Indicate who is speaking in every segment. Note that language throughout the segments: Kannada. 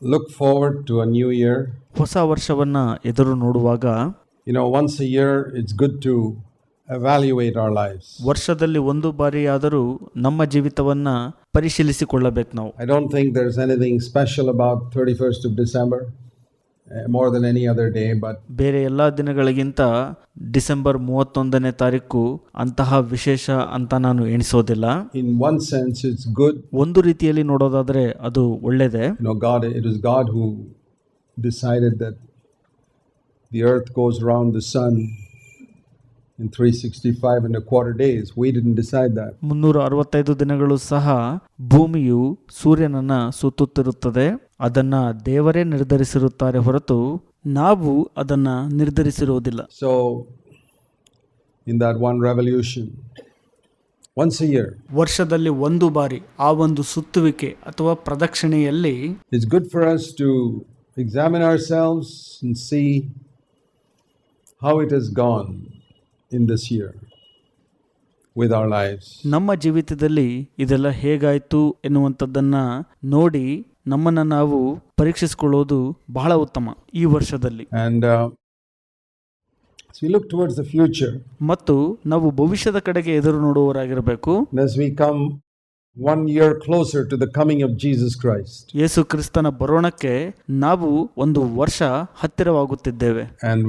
Speaker 1: look forward to a new year,
Speaker 2: ಹೊಸ ವರ್ಷವನ್ನ ಎದುರು ನೋಡುವಾಗ
Speaker 1: once a year it's good to evaluate our lives.
Speaker 2: ವರ್ಷದಲ್ಲಿ ಒಂದು ಬಾರಿಯಾದರೂ ನಮ್ಮ ಜೀವಿತವನ್ನ ಪರಿಶೀಲಿಸಿಕೊಳ್ಳಬೇಕು ನಾವು.
Speaker 1: I don't think there's anything special about 31st of December more than any other day, but
Speaker 2: ಬೇರೆ ಎಲ್ಲ ದಿನಗಳಿಗಿಂತ ಡಿಸೆಂಬರ್ 31ನೇ ತಾರೀಕು ಅಂತಹ ವಿಶೇಷ ಅಂತ ನಾನು ಎಣಿಸೋದಿಲ್ಲ.
Speaker 1: in one sense it's good.
Speaker 2: ಒಂದು ರೀತಿಯಲ್ಲಿ ನೋಡೋದಾದ್ರೆ ಅದು ಒಳ್ಳೆಯದೇ.
Speaker 1: It was God who decided that the earth goes around the sun in 365 and a quarter days. We didn't decide that.
Speaker 2: 365 ದಿನಗಳು ಸಹ ಭೂಮಿಯು ಸೂರ್ಯನನ್ನ ಸುತ್ತುತ್ತಿರುತ್ತದೆ. ಅದನ್ನ ದೇವರೇ ನಿರ್ಧರಿಸಿರುತ್ತಾರೆ ಹೊರತು ನಾವು ಅದನ್ನ ನಿರ್ಧರಿಸಿರುವುದಿಲ್ಲ.
Speaker 1: So in that one revolution, once a year,
Speaker 2: ವರ್ಷದಲ್ಲಿ ಒಂದು ಬಾರಿ ಆ ಒಂದು ಸುತ್ತುವಿಕೆ ಅಥವಾ ಪ್ರದಕ್ಷಿಣೆಯಲ್ಲಿ
Speaker 1: it's good for us to examine ourselves and see how it has gone in this year with our lives.
Speaker 2: ನಮ್ಮ ಜೀವಿತದಲ್ಲಿ ಇದೆಲ್ಲ ಹೇಗಾಯ್ತು ಎನ್ನುವಂಥದ್ದನ್ನ ನೋಡಿ ನಮ್ಮನ್ನ ನಾವು ಪರೀಕ್ಷಿಸಿಕೊಳ್ಳೋದು ಬಹಳ ಉತ್ತಮ ಈ ವರ್ಷದಲ್ಲಿ.
Speaker 1: And so we look towards the future.
Speaker 2: ಮತ್ತು ನಾವು ಭವಿಷ್ಯದ ಕಡೆಗೆ ಎದುರು ನೋಡುವವರಾಗಿರಬೇಕು.
Speaker 1: As we come 1 year closer to the coming of Jesus Christ.
Speaker 2: ಯೇಸು ಕ್ರಿಸ್ತನ ಬರೋಣಕ್ಕೆ ನಾವು ಒಂದು ವರ್ಷ ಹತ್ತಿರವಾಗುತ್ತಿದ್ದೇವೆ.
Speaker 1: And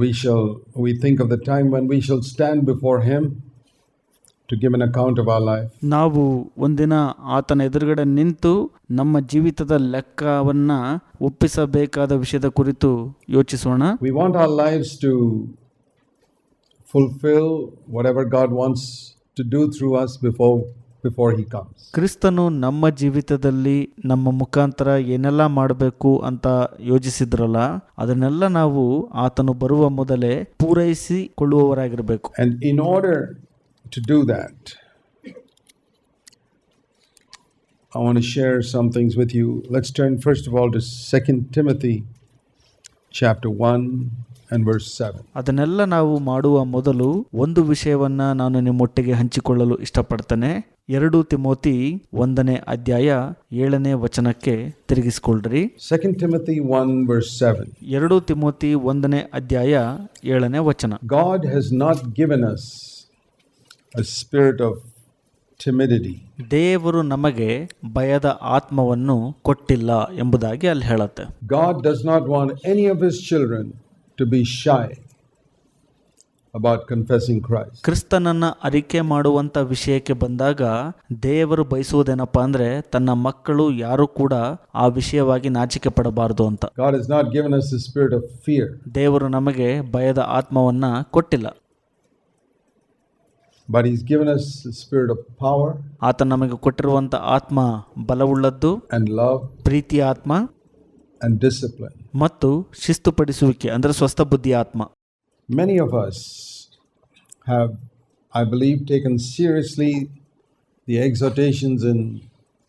Speaker 1: we think of the time when we shall stand before him to give an account of our life.
Speaker 2: ನಾವು ಒಂದಿನ ಆತನ ಎದುರುಗಡೆ ನಿಂತು ನಮ್ಮ ಜೀವಿತದ ಲೆಕ್ಕವನ್ನ ಒಪ್ಪಿಸಬೇಕಾದ ವಿಷಯದ ಕುರಿತು ಯೋಚಿಸೋಣ.
Speaker 1: We want our lives to fulfill whatever God wants to do through us before he comes.
Speaker 2: ಕ್ರಿಸ್ತನು ನಮ್ಮ ಜೀವಿತದಲ್ಲಿ ನಮ್ಮ ಮುಖಾಂತರ ಏನೆಲ್ಲ ಮಾಡಬೇಕು ಅಂತ ಯೋಜಿಸಿದ್ರಲ್ಲ ಅದನ್ನೆಲ್ಲ ನಾವು ಆತನು ಬರುವ ಮೊದಲೇ ಪೂರೈಸಿಕೊಳ್ಳುವವರಾಗಿರಬೇಕು.
Speaker 1: And in order to do that, I want to share some things with you. Let's turn first of all to 2 Timothy chapter 1 and verse 7.
Speaker 2: ಅದನ್ನೆಲ್ಲ ನಾವು ಮಾಡುವ ಮೊದಲು ಒಂದು ವಿಷಯವನ್ನ ನಾನು ನಿಮ್ಮೊಟ್ಟಿಗೆ ಹಂಚಿಕೊಳ್ಳಲು ಇಷ್ಟಪಡ್ತೇನೆ. 2 ತಿಮೋತಿ 1ನೇ ಅಧ್ಯಾಯ 7ನೇ ವಚನಕ್ಕೆ ತಿರುಗಿಸಿಕೊಳ್ಳ್ರಿ.
Speaker 1: 2 Timothy 1 verse 7.
Speaker 2: 2 ತಿಮೋತಿ 1ನೇ ಅಧ್ಯಾಯ 7ನೇ ವಚನ.
Speaker 1: God has not given us a spirit of timidity.
Speaker 2: ದೇವರು ನಮಗೆ ಭಯದ ಆತ್ಮವನ್ನು ಕೊಟ್ಟಿಲ್ಲ ಎಂಬುದಾಗಿ ಅಲ್ಲಿ ಹೇಳುತ್ತೆ.
Speaker 1: God does not want any of his children to be shy about confessing Christ.
Speaker 2: ಕ್ರಿಸ್ತನನ್ನ ಅರಿಕೆ ಮಾಡುವಂತ ವಿಷಯಕ್ಕೆ ಬಂದಾಗ ದೇವರು ಬಯಸುವುದೇನಪ್ಪ ಅಂದ್ರೆ ತನ್ನ ಮಕ್ಕಳು ಯಾರು ಕೂಡ ಆ ವಿಷಯವಾಗಿ ನಾಚಿಕೆ ಪಡಬಾರದು ಅಂತ.
Speaker 1: God has not given us the spirit of fear.
Speaker 2: ದೇವರು ನಮಗೆ ಭಯದ ಆತ್ಮವನ್ನ ಕೊಟ್ಟಿಲ್ಲ.
Speaker 1: But he's given us the spirit of power.
Speaker 2: ಆತ ನಮಗೆ ಕೊಟ್ಟಿರುವಂತ ಆತ್ಮ ಬಲವುಳ್ಳದ್ದು
Speaker 1: and love,
Speaker 2: ಪ್ರೀತಿಯ ಆತ್ಮ
Speaker 1: and discipline.
Speaker 2: ಮತ್ತು ಶಿಸ್ತುಪಡಿಸುವಿಕೆ ಅಂದ್ರೆ ಸ್ವಸ್ಥ ಬುದ್ಧಿಯ ಆತ್ಮ.
Speaker 1: Many of us have, I believe, taken seriously the exhortations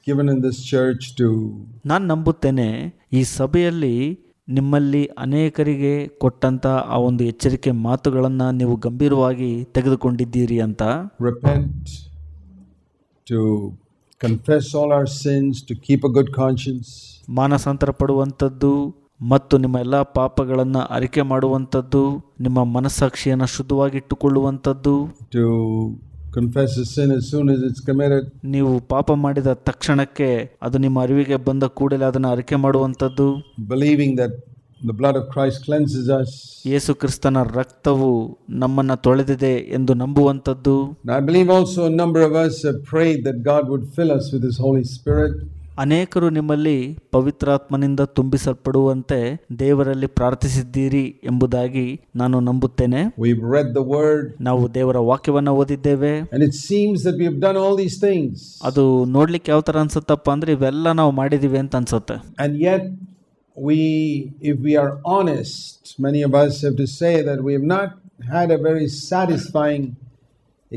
Speaker 1: given in this church to.
Speaker 2: ನಾನು ನಂಬುತ್ತೇನೆ ಈ ಸಭೆಯಲ್ಲಿ ನಿಮ್ಮಲ್ಲಿ ಅನೇಕರಿಗೆ ಕೊಟ್ಟಂತ ಆ ಒಂದು ಎಚ್ಚರಿಕೆ ಮಾತುಗಳನ್ನ ನೀವು ಗಂಭೀರವಾಗಿ ತೆಗೆದುಕೊಂಡಿದ್ದೀರಿ ಅಂತ.
Speaker 1: Repent, to confess all our sins, to keep a good conscience.
Speaker 2: ಮಾನಸಾಂತರ ಪಡುವಂಥದ್ದು ಮತ್ತು ನಿಮ್ಮ ಎಲ್ಲ ಪಾಪಗಳನ್ನು ಅರಿಕೆ ಮಾಡುವಂಥದ್ದು, ನಿಮ್ಮ ಮನಸ್ಸಾಕ್ಷಿಯನ್ನು ಶುದ್ಧವಾಗಿಟ್ಟುಕೊಳ್ಳುವಂಥದ್ದು.
Speaker 1: To confess a sin as soon as it's committed.
Speaker 2: ನೀವು ಪಾಪ ಮಾಡಿದ ತಕ್ಷಣಕ್ಕೆ ಅದು ನಿಮ್ಮ ಅರಿವಿಗೆ ಬಂದ ಕೂಡಲೇ ಅದನ್ನು ಅರಿಕೆ ಮಾಡುವಂಥದ್ದು.
Speaker 1: Believing that the blood of Christ cleanses us.
Speaker 2: ಯೇಸು ಕ್ರಿಸ್ತನ ರಕ್ತವು ನಮ್ಮನ್ನು ತೊಳೆದಿದೆ ಎಂದು ನಂಬುವಂಥದ್ದು.
Speaker 1: I believe also a number of us have prayed that God would fill us with his Holy Spirit.
Speaker 2: ಅನೇಕರು ನಿಮ್ಮಲ್ಲಿ ಪವಿತ್ರಾತ್ಮನಿಂದ ತುಂಬಿಸಲ್ಪಡುವಂತೆ ದೇವರಲ್ಲಿ ಪ್ರಾರ್ಥಿಸಿದ್ದೀರಿ ಎಂಬುದಾಗಿ ನಾನು ನಂಬುತ್ತೇನೆ.
Speaker 1: We've read the word.
Speaker 2: ನಾವು ದೇವರ ವಾಕ್ಯವನ್ನು ಓದಿದ್ದೇವೆ.
Speaker 1: And it seems that we have done all these things.
Speaker 2: ಅದು ನೋಡ್ಲಿಕ್ಕೆ ಯಾವ ತರ ಅನ್ಸುತ್ತಪ್ಪ ಅಂದ್ರೆ ಇವೆಲ್ಲ ನಾವು ಮಾಡಿದೀವಿ ಅಂತ ಅನ್ಸುತ್ತೆ.
Speaker 1: And yet if we are honest, many of us have to say that we have not had a very satisfying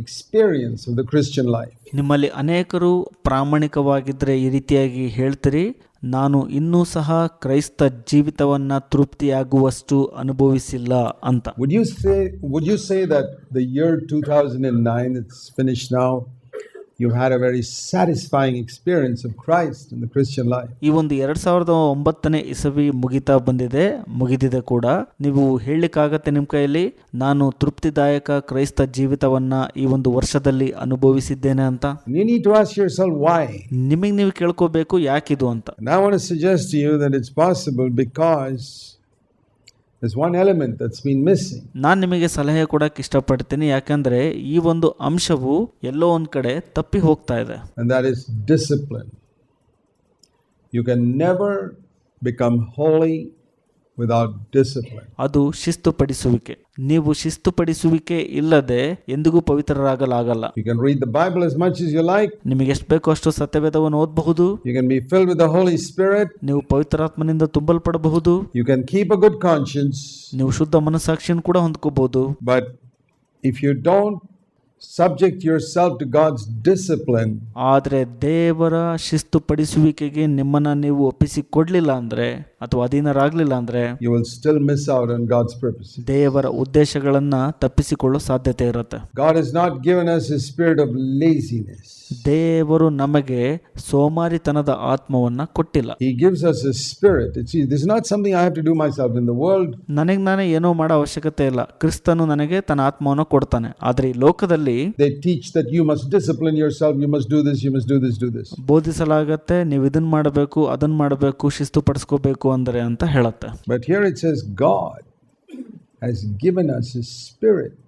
Speaker 1: experience of the Christian life.
Speaker 2: ನಿಮ್ಮಲ್ಲಿ ಅನೇಕರು ಪ್ರಾಮಾಣಿಕವಾಗಿದ್ರೆ ಈ ರೀತಿಯಾಗಿ ಹೇಳ್ತೀರಿ, ನಾನು ಇನ್ನೂ ಸಹ ಕ್ರೈಸ್ತ ಜೀವಿತವನ್ನ ತೃಪ್ತಿಯಾಗುವಷ್ಟು ಅನುಭವಿಸಿಲ್ಲ ಅಂತ.
Speaker 1: Would you say that the year 2009, it's finished now, you've had a very satisfying experience of Christ in the Christian life.
Speaker 2: ಈ ಒಂದು 2009ನೇ ಇಸವಿ ಮುಗಿದಿದೆ ಕೂಡ. ನೀವು ಹೇಳಲಿಕ್ಕಾಗತ್ತೆ ನಿಮ್ಮ ಕೈಯಲ್ಲಿ, ನಾನು ತೃಪ್ತಿದಾಯಕ ಕ್ರೈಸ್ತ ಜೀವಿತವನ್ನ ಈ ಒಂದು ವರ್ಷದಲ್ಲಿ ಅನುಭವಿಸಿದ್ದೇನೆ ಅಂತ.
Speaker 1: You need to ask yourself why.
Speaker 2: ನಿಮಗೆ ನೀವು ಕೇಳ್ಕೋಬೇಕು ಯಾಕಿದು ಅಂತ.
Speaker 1: And I want to suggest to you that it's possible because there's one element that's been missing.
Speaker 2: ನಾನು ನಿಮಗೆ ಸಲಹೆ ಕೊಡಕ್ಕೆ ಇಷ್ಟಪಡ್ತೀನಿ, ಯಾಕಂದ್ರೆ ಈ ಒಂದು ಅಂಶವು ಎಲ್ಲೋ ಒಂದ್ ಕಡೆ ತಪ್ಪಿ ಹೋಗ್ತಾ ಇದೆ.
Speaker 1: And that is discipline. You can never become holy without discipline.
Speaker 2: ಅದು ಶಿಸ್ತುಪಡಿಸುವಿಕೆ. ನೀವು ಶಿಸ್ತುಪಡಿಸುವಿಕೆ ಇಲ್ಲದೆ ಎಂದಿಗೂ ಪವಿತ್ರರಾಗಲಾಗಲ್ಲ.
Speaker 1: You can read the Bible as much as you like.
Speaker 2: ನಿಮಗೆ ಎಷ್ಟು ಬೇಕೋ ಅಷ್ಟು ಸತ್ಯವೇದವನ್ನು ಓದಬಹುದು.
Speaker 1: You can be filled with the Holy Spirit.
Speaker 2: ನೀವು ಪವಿತ್ರಾತ್ಮನಿಂದ ತುಂಬಲ್ಪಡಬಹುದು.
Speaker 1: You can keep a good conscience.
Speaker 2: ನೀವು ಶುದ್ಧ ಮನಸ್ಸಾಕ್ಷಿಯನ್ನು ಕೂಡ ಹೊಂದ್ಕೋಬಹುದು.
Speaker 1: But if you don't subject yourself to God's discipline,
Speaker 2: ಆದರೆ ದೇವರ ಶಿಸ್ತುಪಡಿಸುವಿಕೆಗೆ ನಿಮ್ಮನ್ನ ನೀವು ಒಪ್ಪಿಸಿಕೊಡ್ಲಿಲ್ಲ ಅಂದ್ರೆ ಅಥವಾ ಅಧೀನರಾಗಲಿಲ್ಲ ಅಂದ್ರೆ
Speaker 1: you will still miss out on God's purpose.
Speaker 2: ದೇವರ ಉದ್ದೇಶಗಳನ್ನ ತಪ್ಪಿಸಿಕೊಳ್ಳೋ ಸಾಧ್ಯತೆ ಇರುತ್ತೆ.
Speaker 1: God has not given us a spirit of laziness.
Speaker 2: ದೇವರು ನಮಗೆ ಸೋಮಾರಿತನದ ಆತ್ಮವನ್ನ ಕೊಟ್ಟಿಲ್ಲ.
Speaker 1: He gives us a spirit. This is not something I have to do myself. In the world,
Speaker 2: ನನಗೆ ನಾನೇ ಏನೋ ಮಾಡೋ ಅವಶ್ಯಕತೆ ಇಲ್ಲ. ಕ್ರಿಸ್ತನು ನನಗೆ ತನ್ನ ಆತ್ಮವನ್ನು ಕೊಡ್ತಾನೆ. ಆದ್ರೆ ಈ ಲೋಕದಲ್ಲಿ
Speaker 1: they teach that you must discipline yourself, you must do this, you must do this.
Speaker 2: ಬೋಧಿಸಲಾಗತ್ತೆ, ನೀವು ಇದನ್ನ ಮಾಡಬೇಕು, ಅದನ್ನ ಮಾಡಬೇಕು, ಶಿಸ್ತುಪಡಿಸ್ಕೋಬೇಕು ಅಂದ್ರೆ ಅಂತ ಹೇಳುತ್ತೆ.
Speaker 1: But here it says God has given us a spirit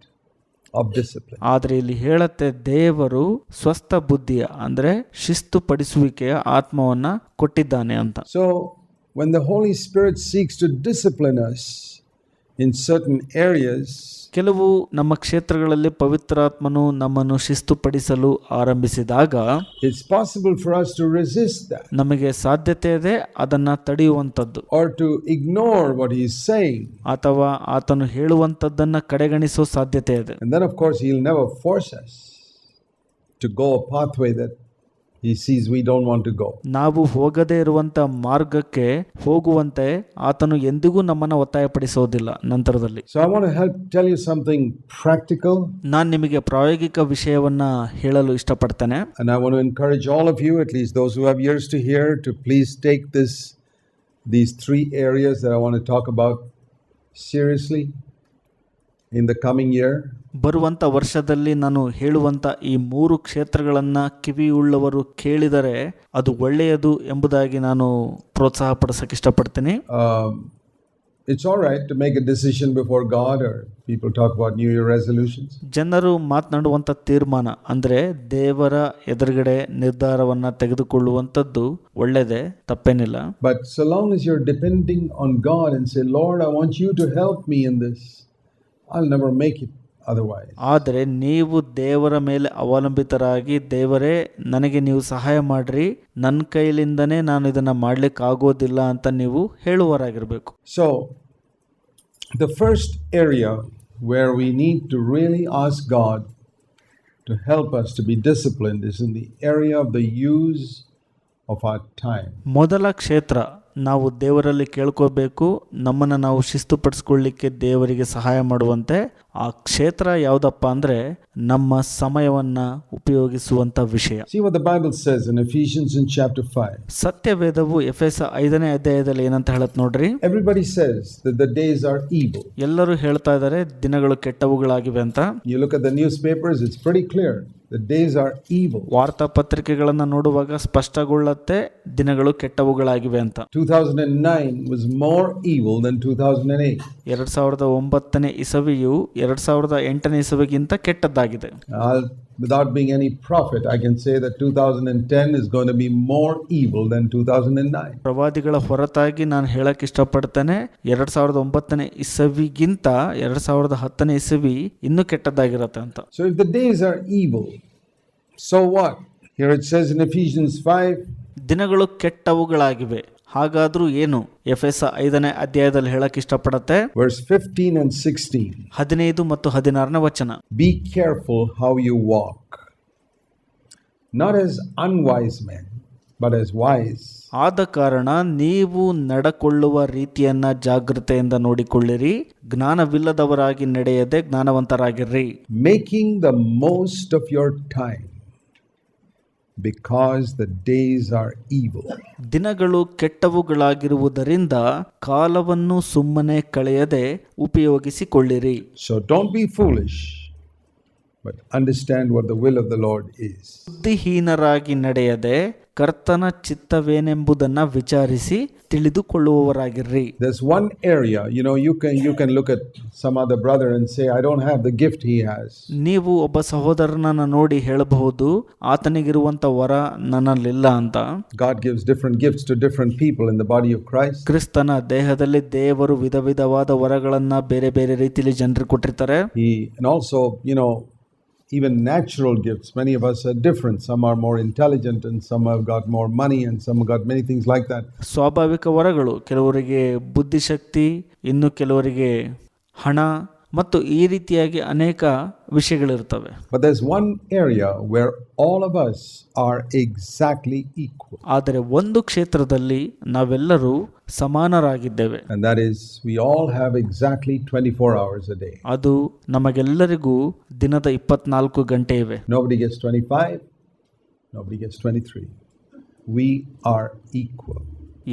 Speaker 1: of discipline.
Speaker 2: ಆದ್ರೆ ಇಲ್ಲಿ ಹೇಳುತ್ತೆ ದೇವರು ಸ್ವಸ್ಥ ಬುದ್ಧಿಯ ಅಂದ್ರೆ ಶಿಸ್ತುಪಡಿಸುವಿಕೆಯ ಆತ್ಮವನ್ನ ಕೊಟ್ಟಿದ್ದಾನೆ ಅಂತ.
Speaker 1: So when the Holy Spirit seeks to discipline us in certain areas,
Speaker 2: ಕೆಲವು ನಮ್ಮ ಕ್ಷೇತ್ರಗಳಲ್ಲಿ ಪವಿತ್ರಾತ್ಮನು ನಮ್ಮನ್ನು ಶಿಸ್ತುಪಡಿಸಲು ಆರಂಭಿಸಿದಾಗ
Speaker 1: it's possible for us to resist that.
Speaker 2: ನಮಗೆ ಸಾಧ್ಯತೆ ಇದೆ ಅದನ್ನ ತಡೆಯುವಂತದ್ದು,
Speaker 1: or to ignore what he is saying.
Speaker 2: ಅಥವಾ ಆತನು ಹೇಳುವಂತದ್ದನ್ನ ಕಡೆಗಣಿಸೋ ಸಾಧ್ಯತೆ ಇದೆ.
Speaker 1: And then of course he'll never force us to go a pathway that he sees we don't want to go.
Speaker 2: ನಾವು ಹೋಗದೇ ಇರುವಂತ ಮಾರ್ಗಕ್ಕೆ ಹೋಗುವಂತೆ ಆತನು ಎಂದಿಗೂ ನಮ್ಮನ್ನ ಒತ್ತಾಯಪಡಿಸೋದಿಲ್ಲ ನಂತರದಲ್ಲಿ.
Speaker 1: So I want to tell you something practical.
Speaker 2: ನಾನು ನಿಮಗೆ ಪ್ರಾಯೋಗಿಕ ವಿಷಯವನ್ನ ಹೇಳಲು ಇಷ್ಟಪಡ್ತೇನೆ.
Speaker 1: And I want to encourage all of you, at least those who have ears to hear, to please take these 3 areas that I want to talk about seriously in the coming year.
Speaker 2: ಬರುವಂತ ವರ್ಷದಲ್ಲಿ ನಾನು ಹೇಳುವಂತ ಈ 3 ಕ್ಷೇತ್ರಗಳನ್ನ ಕಿವಿಯುಳ್ಳವರು ಕೇಳಿದರೆ ಅದು ಒಳ್ಳೆಯದು ಎಂಬುದಾಗಿ ನಾನು ಪ್ರೋತ್ಸಾಹ ಪಡಿಸಕ್ಕೆ ಇಷ್ಟಪಡ್ತೀನಿ.
Speaker 1: It's all right to make a decision before God, or people talk about New Year resolutions.
Speaker 2: ಜನರು ಮಾತನಾಡುವಂತ ತೀರ್ಮಾನ ಅಂದ್ರೆ ದೇವರ ಎದುರುಗಡೆ ನಿರ್ಧಾರವನ್ನ ತೆಗೆದುಕೊಳ್ಳುವಂತದ್ದು ಒಳ್ಳೆಯದೇ, ತಪ್ಪೇನಿಲ್ಲ.
Speaker 1: But so long as you're depending on God and say, Lord, I want you to help me in this, I'll never make it otherwise.
Speaker 2: ಆದರೆ ನೀವು ದೇವರ ಮೇಲೆ ಅವಲಂಬಿತರಾಗಿ, ದೇವರೇ ನನಗೆ ನೀವು ಸಹಾಯ ಮಾಡ್ರಿ, ನನ್ನ ಕೈಲಿಂದನೇ ನಾನು ಇದನ್ನ ಮಾಡ್ಲಿಕ್ಕೆ ಆಗೋದಿಲ್ಲ ಅಂತ ನೀವು ಹೇಳುವರಾಗಿರ್ಬೇಕು.
Speaker 1: So the first area where we need to really ask God to help us to be disciplined is in the area of the use of our time.
Speaker 2: ಮೊದಲ ಕ್ಷೇತ್ರ ನಾವು ದೇವರಲ್ಲಿ ಕೇಳ್ಕೋಬೇಕು, ನಮ್ಮನ್ನು ನಾವು ಶಿಸ್ತುಪಡಿಸ್ಕೊಳ್ಳಿಕ್ಕೆ ದೇವರಿಗೆ ಸಹಾಯ ಮಾಡುವಂತೆ. ಆ ಕ್ಷೇತ್ರ ಯಾವುದಪ್ಪ ಅಂದ್ರೆ ನಮ್ಮ ಸಮಯವನ್ನ ಉಪಯೋಗಿಸುವಂತ ವಿಷಯ.
Speaker 1: See what the Bible says in Ephesians in chapter 5.
Speaker 2: ಸತ್ಯವೇದವು ಎಫೆಸ 5ನೇ ಅಧ್ಯಾಯದಲ್ಲಿ ಏನಂತ ಹೇಳುತ್ತೆ ನೋಡ್ರಿ.
Speaker 1: Everybody says that the days are evil.
Speaker 2: ಎಲ್ಲರೂ ಹೇಳ್ತಾ ಇದ್ದಾರೆ ದಿನಗಳು ಕೆಟ್ಟವುಗಳಾಗಿವೆ ಅಂತ.
Speaker 1: You look at the newspapers, it's pretty clear. The days are evil.
Speaker 2: ವಾರ್ತಾ ಪತ್ರಿಕೆಗಳನ್ನ ನೋಡುವಾಗ ಸ್ಪಷ್ಟಗೊಳ್ಳುತ್ತೆ ದಿನಗಳು ಕೆಟ್ಟವುಗಳಾಗಿವೆ ಅಂತ.
Speaker 1: 2009 was more evil than 2008.
Speaker 2: 2009ನೇ ಇಸವಿಯು 2008ನೇ ಇಸವಿಗಿಂತ ಕೆಟ್ಟದ್ದಾಗಿದೆ.
Speaker 1: Without being any prophet, I can say that 2010 is going to be more evil than 2009.
Speaker 2: ಪ್ರವಾದಿಗಳ ಹೊರತಾಗಿ ನಾನು ಹೇಳಕ್ ಇಷ್ಟಪಡ್ತೇನೆ, 2009ನೇ ಇಸವಿಗಿಂತ 2010ನೇ ಇಸವಿ ಇನ್ನೂ ಕೆಟ್ಟದ್ದಾಗಿರುತ್ತೆ ಅಂತ.
Speaker 1: So if the days are evil, so what? Here it says in Ephesians 5.
Speaker 2: ದಿನಗಳು ಕೆಟ್ಟವುಗಳಾಗಿವೆ, ಹಾಗಾದ್ರೂ ಏನು? ಎಫೆಸ 5ನೇ ಅಧ್ಯಾಯದಲ್ಲಿ ಹೇಳಕ್ ಇಷ್ಟಪಡುತ್ತೆ.
Speaker 1: Verse 15 and 16.
Speaker 2: 15 ಮತ್ತು 16ನೇ ವಚನ.
Speaker 1: Be careful how you walk, not as unwise men, but as wise.
Speaker 2: ಆದ ಕಾರಣ ನೀವು ನಡಕೊಳ್ಳುವ ರೀತಿಯನ್ನ ಜಾಗೃತೆಯಿಂದ ನೋಡಿಕೊಳ್ಳಿರಿ, ಜ್ಞಾನವಿಲ್ಲದವರಾಗಿ ನಡೆಯದೆ ಜ್ಞಾನವಂತರಾಗಿರ್ರಿ.
Speaker 1: Making the most of your time, because the days are evil.
Speaker 2: ದಿನಗಳು ಕೆಟ್ಟವುಗಳಾಗಿರುವುದರಿಂದ ಕಾಲವನ್ನು ಸುಮ್ಮನೆ ಕಳೆಯದೆ ಉಪಯೋಗಿಸಿಕೊಳ್ಳಿರಿ.
Speaker 1: So don't be foolish, but understand what the will of the Lord is.
Speaker 2: ಬುದ್ಧಿಹೀನರಾಗಿ ನಡೆಯದೆ ಕರ್ತನ ಚಿತ್ತವೇನೆಂಬುದನ್ನು ವಿಚಾರಿಸಿ ತಿಳಿದುಕೊಳ್ಳುವವರಾಗಿರ್ರಿ.
Speaker 1: There's one area, you can look at some other brother and say, I don't have the gift he has.
Speaker 2: ನೀವು ಒಬ್ಬ ಸಹೋದರನನ್ನ ನೋಡಿ ಹೇಳಬಹುದು, ಆತನಿಗಿರುವಂತ ವರ ನನ್ನಲ್ಲಿಲ್ಲ ಅಂತ.
Speaker 1: God gives different gifts to different people in the body of Christ.
Speaker 2: ಕ್ರಿಸ್ತನ ದೇಹದಲ್ಲಿ ದೇವರು ವಿಧ ವಿಧವಾದ ವರಗಳನ್ನ ಬೇರೆ ಬೇರೆ ರೀತಿಯಲ್ಲಿ ಜನರಿಗೆ ಕೊಟ್ಟಿರ್ತಾರೆ.
Speaker 1: And also, even natural gifts, many of us are different. Some are more intelligent and some have got more money and some have got many things like that.
Speaker 2: ಸ್ವಾಭಾವಿಕ ವರಗಳು, ಕೆಲವರಿಗೆ ಬುದ್ಧಿಶಕ್ತಿ, ಇನ್ನು ಕೆಲವರಿಗೆ ಹಣ ಮತ್ತು ಈ ರೀತಿಯಾಗಿ ಅನೇಕ ವಿಷಯಗಳಿರ್ತವೆ.
Speaker 1: But there's one area where all of us are exactly equal.
Speaker 2: ಆದರೆ ಒಂದು ಕ್ಷೇತ್ರದಲ್ಲಿ ನಾವೆಲ್ಲರೂ ಸಮಾನರಾಗಿದ್ದೇವೆ.
Speaker 1: And that is, we all have exactly 24 hours a day.
Speaker 2: ಅದು ನಮಗೆಲ್ಲರಿಗೂ ದಿನದ 24 ಗಂಟೆ ಇವೆ.
Speaker 1: Nobody gets 25, nobody gets 23. We are equal.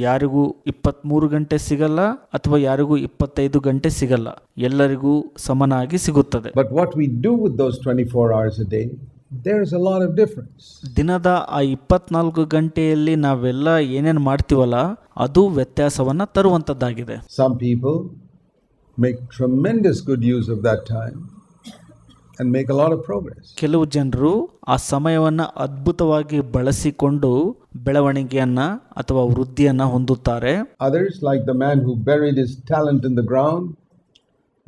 Speaker 2: ಯಾರಿಗೂ 23 ಗಂಟೆ ಸಿಗಲ್ಲ ಅಥವಾ ಯಾರಿಗೂ 25 ಗಂಟೆ ಸಿಗಲ್ಲ, ಎಲ್ಲರಿಗೂ ಸಮನಾಗಿ ಸಿಗುತ್ತದೆ.
Speaker 1: But what we do with those 24 hours a day, there's a lot of difference.
Speaker 2: ದಿನದ ಆ 24 ಗಂಟೆಯಲ್ಲಿ ನಾವೆಲ್ಲ ಏನೇನು ಮಾಡ್ತೀವಲ್ಲ ಅದು ವ್ಯತ್ಯಾಸವನ್ನ ತರುವಂತದ್ದಾಗಿದೆ.
Speaker 1: Some people make tremendous good use of that time and make a lot of progress.
Speaker 2: ಕೆಲವು ಜನರು ಆ ಸಮಯವನ್ನ ಅದ್ಭುತವಾಗಿ ಬಳಸಿಕೊಂಡು ಬೆಳವಣಿಗೆಯನ್ನ ಅಥವಾ ವೃದ್ಧಿಯನ್ನ ಹೊಂದುತ್ತಾರೆ.
Speaker 1: Others, like the man who buried his talent in the ground,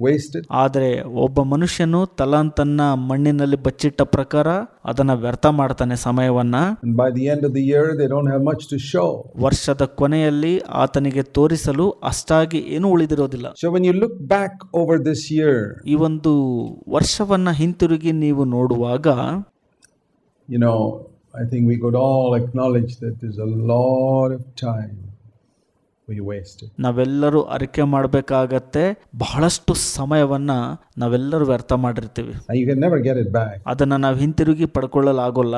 Speaker 1: wasted.
Speaker 2: ಆದರೆ ಒಬ್ಬ ಮನುಷ್ಯನು ತಲಾಂತನ್ನ ಮಣ್ಣಿನಲ್ಲಿ ಬಚ್ಚಿಟ್ಟ ಪ್ರಕಾರ ಅದನ್ನ ವ್ಯರ್ಥ ಮಾಡ್ತಾನೆ ಸಮಯವನ್ನ.
Speaker 1: And by the end of the year they don't have much to show.
Speaker 2: ವರ್ಷದ ಕೊನೆಯಲ್ಲಿ ಆತನಿಗೆ ತೋರಿಸಲು ಅಷ್ಟಾಗಿ ಏನು ಉಳಿದಿರೋದಿಲ್ಲ.
Speaker 1: So when you look back over this year,
Speaker 2: ಈ ಒಂದು ವರ್ಷವನ್ನ ಹಿಂತಿರುಗಿ ನೀವು ನೋಡುವಾಗ,
Speaker 1: I think we could all acknowledge that there's a lot of time we wasted.
Speaker 2: ನಾವೆಲ್ಲರೂ ಅರಿಕೆ ಮಾಡಬೇಕಾಗತ್ತೆ, ಬಹಳಷ್ಟು ಸಮಯವನ್ನ ನಾವೆಲ್ಲರೂ ವ್ಯರ್ಥ ಮಾಡಿರ್ತೀವಿ.
Speaker 1: And you can never get it back.
Speaker 2: ಅದನ್ನ ನಾವು ಹಿಂತಿರುಗಿ ಪಡ್ಕೊಳ್ಳಲಾಗೋಲ್ಲ.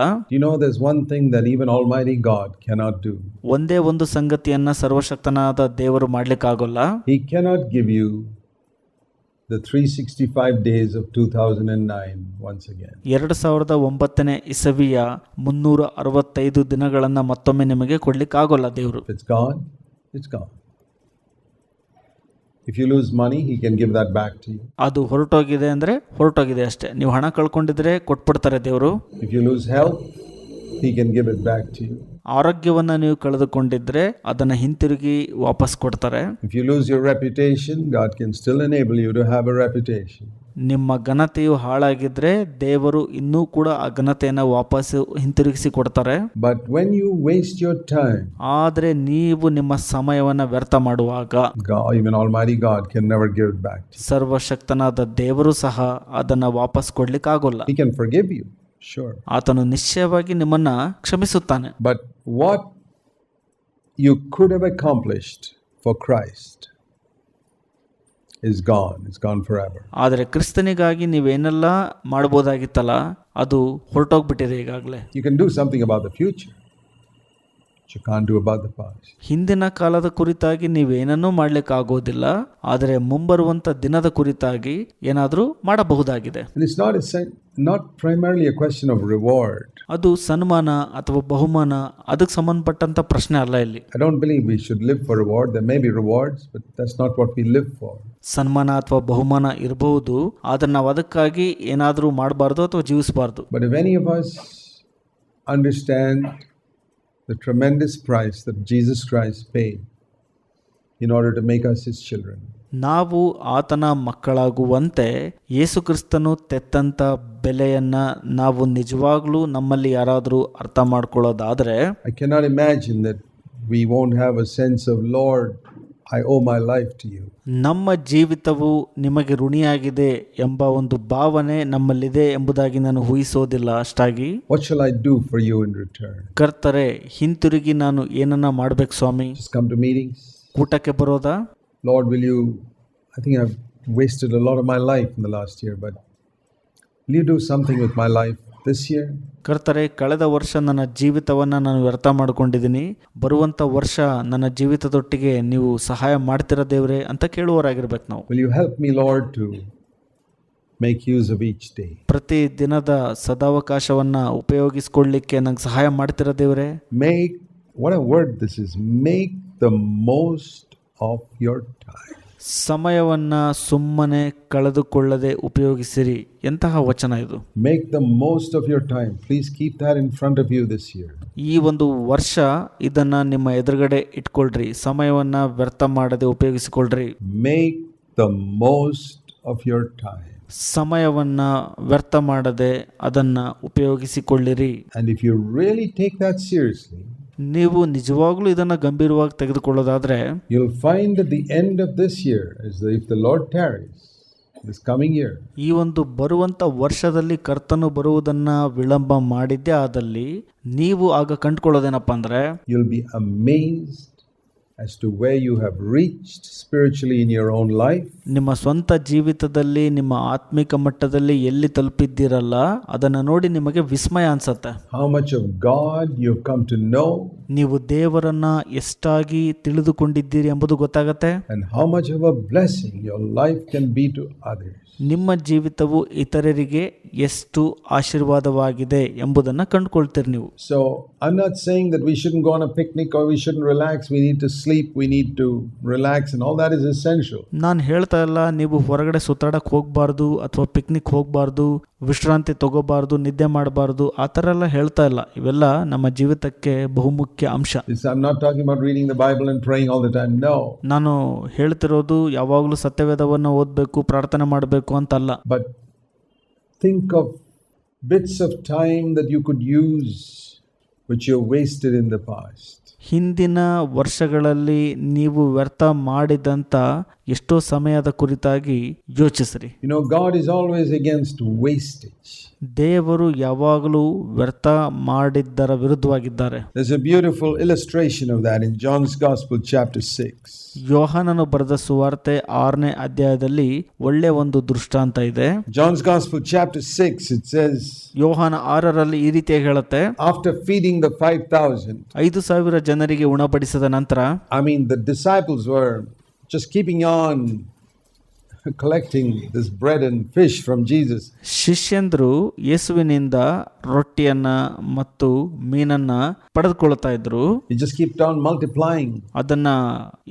Speaker 1: There's one thing that even Almighty God cannot do.
Speaker 2: ಒಂದೇ ಒಂದು ಸಂಗತಿಯನ್ನ ಸರ್ವಶಕ್ತನಾದ ದೇವರು ಮಾಡ್ಲಿಕ್ಕಾಗೋಲ್ಲ.
Speaker 1: He cannot give you the 365 days of 2009 once again.
Speaker 2: 2009ನೇ ಇಸವಿಯ 365 ದಿನಗಳನ್ನ ಮತ್ತೊಮ್ಮೆ ನಿಮಗೆ ಕೊಡ್ಲಿಕ್ಕಾಗೋಲ್ಲ ದೇವರು.
Speaker 1: It's gone. It's gone. If you lose money, he can give that back to you.
Speaker 2: ಅದು ಹೊರಟೋಗಿದೆ ಅಂದ್ರೆ ಹೊರಟೋಗಿದೆ ಅಷ್ಟೇ. ನೀವು ಹಣ ಕಳ್ಕೊಂಡಿದ್ರೆ ಕೊಟ್ಬಿಡ್ತಾರೆ ದೇವರು.
Speaker 1: If you lose health, he can give it back to you.
Speaker 2: ಆರೋಗ್ಯವನ್ನ ನೀವು ಕಳೆದುಕೊಂಡಿದ್ರೆ ಅದನ್ನ ಹಿಂತಿರುಗಿ ವಾಪಸ್ ಕೊಡ್ತಾರೆ.
Speaker 1: If you lose your reputation, God can still enable you to have a reputation.
Speaker 2: ನಿಮ್ಮ ಘನತೆಯು ಹಾಳಾಗಿದ್ರೆ ದೇವರು ಇನ್ನೂ ಕೂಡ ಆ ಘನತೆಯನ್ನು ವಾಪಸ್ ಹಿಂತಿರುಗಿಸಿ ಕೊಡ್ತಾರೆ.
Speaker 1: But when you waste your time,
Speaker 2: ಆದ್ರೆ ನೀವು ನಿಮ್ಮ ಸಮಯವನ್ನ ವ್ಯರ್ಥ ಮಾಡುವಾಗ,
Speaker 1: even Almighty God can never give it back.
Speaker 2: ಸರ್ವಶಕ್ತನಾದ ದೇವರು ಸಹ ಅದನ್ನ ವಾಪಸ್ ಕೊಡ್ಲಿಕ್ಕೆ ಆಗೋಲ್ಲ.
Speaker 1: He can forgive you, sure.
Speaker 2: ಆತನು ನಿಶ್ಚಯವಾಗಿ ನಿಮ್ಮನ್ನ ಕ್ಷಮಿಸುತ್ತಾನೆ.
Speaker 1: But what you could have accomplished for Christ is gone. It's gone forever.
Speaker 2: ಆದರೆ ಕ್ರಿಸ್ತನಿಗಾಗಿ ನೀವೇನೆಲ್ಲ ಮಾಡಬಹುದಾಗಿತ್ತಲ್ಲ ಅದು ಹೊರಟೋಗ್ಬಿಟ್ಟಿದೆ ಈಗಾಗಲೇ.
Speaker 1: You can do something about the future, but you can't do about the past.
Speaker 2: ಹಿಂದಿನ ಕಾಲದ ಕುರಿತಾಗಿ ನೀವೇನನ್ನೂ ಮಾಡ್ಲಿಕ್ಕೆ ಆಗೋದಿಲ್ಲ, ಆದರೆ ಮುಂಬರುವಂತ ದಿನದ ಕುರಿತಾಗಿ ಏನಾದರೂ ಮಾಡಬಹುದಾಗಿದೆ.
Speaker 1: And it's not primarily a question of reward.
Speaker 2: ಅದು ಸನ್ಮಾನ ಅಥವಾ ಬಹುಮಾನ ಅದಕ್ಕೆ ಸಂಬಂಧಪಟ್ಟಂತ ಪ್ರಶ್ನೆ ಅಲ್ಲ ಇಲ್ಲಿ.
Speaker 1: I don't believe we should live for reward. There may be rewards, but that's not what we live for.
Speaker 2: ಸನ್ಮಾನ ಅಥವಾ ಬಹುಮಾನ ಇರಬಹುದು, ಆದ್ರೆ ನಾವು ಅದಕ್ಕಾಗಿ ಏನಾದರೂ ಮಾಡಬಾರ್ದು ಅಥವಾ ಜೀವಿಸಬಾರ್ದು.
Speaker 1: But if any of us understand the tremendous price that Jesus Christ paid in order to make us his children,
Speaker 2: ನಾವು ಆತನ ಮಕ್ಕಳಾಗುವಂತೆ ಯೇಸು ಕ್ರಿಸ್ತನು ತೆತ್ತಂತ ಬೆಲೆಯನ್ನ ನಾವು ನಿಜವಾಗ್ಲೂ ನಮ್ಮಲ್ಲಿ ಯಾರಾದರೂ ಅರ್ಥ ಮಾಡ್ಕೊಳ್ಳೋದಾದ್ರೆ,
Speaker 1: I cannot imagine that we won't have a sense of, Lord, I owe my life to you.
Speaker 2: ನಮ್ಮ ಜೀವಿತವು ನಿಮಗೆ ಋಣಿಯಾಗಿದೆ ಎಂಬ ಒಂದು ಭಾವನೆ ನಮ್ಮಲ್ಲಿದೆ ಎಂಬುದಾಗಿ ನಾನು ಊಹಿಸೋದಿಲ್ಲ ಅಷ್ಟಾಗಿ.
Speaker 1: What shall I do for you in return?
Speaker 2: ಕರ್ತರೆ, ಹಿಂತಿರುಗಿ ನಾನು ಏನನ್ನ ಮಾಡ್ಬೇಕು ಸ್ವಾಮಿ?
Speaker 1: Just come to meetings?
Speaker 2: ಕೂಟಕ್ಕೆ ಬರೋದಾ?
Speaker 1: Lord, I think I've wasted a lot of my life in the last year, but will you do something with my life this year?
Speaker 2: ಕರ್ತರೆ, ಕಳೆದ ವರ್ಷ ನನ್ನ ಜೀವಿತವನ್ನು ನಾನು ವ್ಯರ್ಥ ಮಾಡ್ಕೊಂಡಿದ್ದೀನಿ, ಬರುವಂಥ ವರ್ಷ ನನ್ನ ಜೀವಿತದೊಟ್ಟಿಗೆ ನೀವು ಸಹಾಯ ಮಾಡ್ತೀರಾ ದೇವರೇ ಅಂತ ಕೇಳುವವರಾಗಿರ್ಬೇಕು ನಾವು.
Speaker 1: Will you help me, Lord, to make use of each day?
Speaker 2: ಪ್ರತಿ ದಿನದ ಸದಾವಕಾಶವನ್ನು ಉಪಯೋಗಿಸ್ಕೊಳ್ಳಿಕ್ಕೆ ನಂಗೆ ಸಹಾಯ ಮಾಡ್ತೀರಾ ದೇವರೇ?
Speaker 1: Make, what a word this is, make the most of your time.
Speaker 2: ಸಮಯವನ್ನು ಸುಮ್ಮನೆ ಕಳೆದುಕೊಳ್ಳದೆ ಉಪಯೋಗಿಸಿರಿ. ಎಂತಹ ವಚನ ಇದು.
Speaker 1: Make the most of your time. Please keep that in front of you this year.
Speaker 2: ಈ ಒಂದು ವರ್ಷ ಇದನ್ನು ನಿಮ್ಮ ಎದುರುಗಡೆ ಇಟ್ಕೊಳ್ರಿ. ಸಮಯವನ್ನು ವ್ಯರ್ಥ ಮಾಡದೆ ಉಪಯೋಗಿಸಿಕೊಳ್ಳ್ರಿ.
Speaker 1: Make the most of your time.
Speaker 2: ಸಮಯವನ್ನು ವ್ಯರ್ಥ ಮಾಡದೆ ಅದನ್ನು ಉಪಯೋಗಿಸಿಕೊಳ್ಳಿರಿ.
Speaker 1: And if you really take that seriously,
Speaker 2: ನೀವು ನಿಜವಾಗ್ಲೂ ಇದನ್ನು ಗಂಭೀರವಾಗಿ ತೆಗೆದುಕೊಳ್ಳೋದಾದ್ರೆ,
Speaker 1: you'll find at the end of this year, if the Lord tarries, this coming year,
Speaker 2: ಈ ಒಂದು ಬರುವಂಥ ವರ್ಷದಲ್ಲಿ ಕರ್ತನು ಬರುವುದನ್ನು ವಿಳಂಬ ಮಾಡಿದ್ದೇ ಆದಲ್ಲಿ ನೀವು ಆಗ ಕಂಡುಕೊಳ್ಳೋದೇನಪ್ಪ ಅಂದರೆ,
Speaker 1: you'll be amazed as to where you have reached spiritually in your own life.
Speaker 2: ನಿಮ್ಮ ಸ್ವಂತ ಜೀವಿತದಲ್ಲಿ ನಿಮ್ಮ ಆತ್ಮಿಕ ಮಟ್ಟದಲ್ಲಿ ಎಲ್ಲಿ ತಲುಪಿದ್ದೀರಲ್ಲ ಅದನ್ನು ನೋಡಿ ನಿಮಗೆ ವಿಸ್ಮಯ ಅನ್ಸುತ್ತೆ.
Speaker 1: How much of God you've come to know,
Speaker 2: ನೀವು ದೇವರನ್ನ ಎಷ್ಟಾಗಿ ತಿಳಿದುಕೊಂಡಿದ್ದೀರಿ ಎಂಬುದು ಗೊತ್ತಾಗತ್ತೆ.
Speaker 1: and how much of a blessing your life can be to others.
Speaker 2: ನಿಮ್ಮ ಜೀವಿತವು ಇತರರಿಗೆ ಎಷ್ಟು ಆಶೀರ್ವಾದವಾಗಿದೆ ಎಂಬುದನ್ನು ಕಂಡುಕೊಳ್ತೀರಿ ನೀವು.
Speaker 1: So I'm not saying that we shouldn't go on a picnic or we shouldn't relax. We need to sleep, we need to relax, and all that is essential.
Speaker 2: ನಾನು ಹೇಳ್ತಾ ಇಲ್ಲ ನೀವು ಹೊರಗಡೆ ಸುತ್ತಾಡಕ್ಕೆ ಹೋಗಬಾರ್ದು ಅಥವಾ ಪಿಕ್ನಿಕ್ ಹೋಗಬಾರ್ದು, ವಿಶ್ರಾಂತಿ ತಗೋಬಾರ್ದು, ನಿದ್ದೆ ಮಾಡಬಾರ್ದು, ಆ ಥರ ಎಲ್ಲ ಹೇಳ್ತಾ ಇಲ್ಲ. ಇವೆಲ್ಲ ನಮ್ಮ ಜೀವಿತಕ್ಕೆ ಬಹುಮುಖ್ಯ ಅಂಶ.
Speaker 1: I'm not talking about reading the Bible and praying all the time. No.
Speaker 2: ನಾನು ಹೇಳ್ತಿರೋದು ಯಾವಾಗಲೂ ಸತ್ಯವೇದವನ್ನು ಓದಬೇಕು, ಪ್ರಾರ್ಥನೆ ಮಾಡಬೇಕು ಅಂತಲ್ಲ.
Speaker 1: But think of bits of time that you could use which you wasted in the past.
Speaker 2: ಹಿಂದಿನ ವರ್ಷಗಳಲ್ಲಿ ನೀವು ವ್ಯರ್ಥ ಮಾಡಿದಂಥ ಎಷ್ಟೋ ಸಮಯದ ಕುರಿತಾಗಿ ಯೋಚಿಸ್ರಿ.
Speaker 1: You know, God is always against wastage.
Speaker 2: ದೇವರು ಯಾವಾಗಲೂ ವ್ಯರ್ಥ ಮಾಡಿದ್ದರ ವಿರುದ್ಧವಾಗಿದ್ದಾರೆ.
Speaker 1: There's a beautiful illustration of that in John's Gospel chapter 6.
Speaker 2: ಯೋಹಾನನು ಬರೆದ ಸುವಾರ್ತೆ 6ನೇ ಅಧ್ಯಾಯದಲ್ಲಿ ಒಳ್ಳೆ ಒಂದು ದೃಷ್ಟಾಂತ ಇದೆ.
Speaker 1: John's Gospel chapter 6, it says,
Speaker 2: ಯೋಹಾನ 6ರಲ್ಲಿ ಈ ರೀತಿಯಾಗಿ ಹೇಳುತ್ತೆ,
Speaker 1: after feeding the 5,000,
Speaker 2: 5,000 ಜನರಿಗೆ ಉಣಬಡಿಸಿದ ನಂತರ,
Speaker 1: I mean, the disciples were just keeping on collecting this bread and fish from Jesus.
Speaker 2: ಶಿಷ್ಯಂದರು ಯೇಸುವಿನಿಂದ ರೊಟ್ಟಿಯನ್ನ ಮತ್ತು ಮೀನನ್ನ ಪಡೆದುಕೊಳ್ತಾ ಇದ್ರು.
Speaker 1: He just kept on multiplying.
Speaker 2: ಅದನ್ನ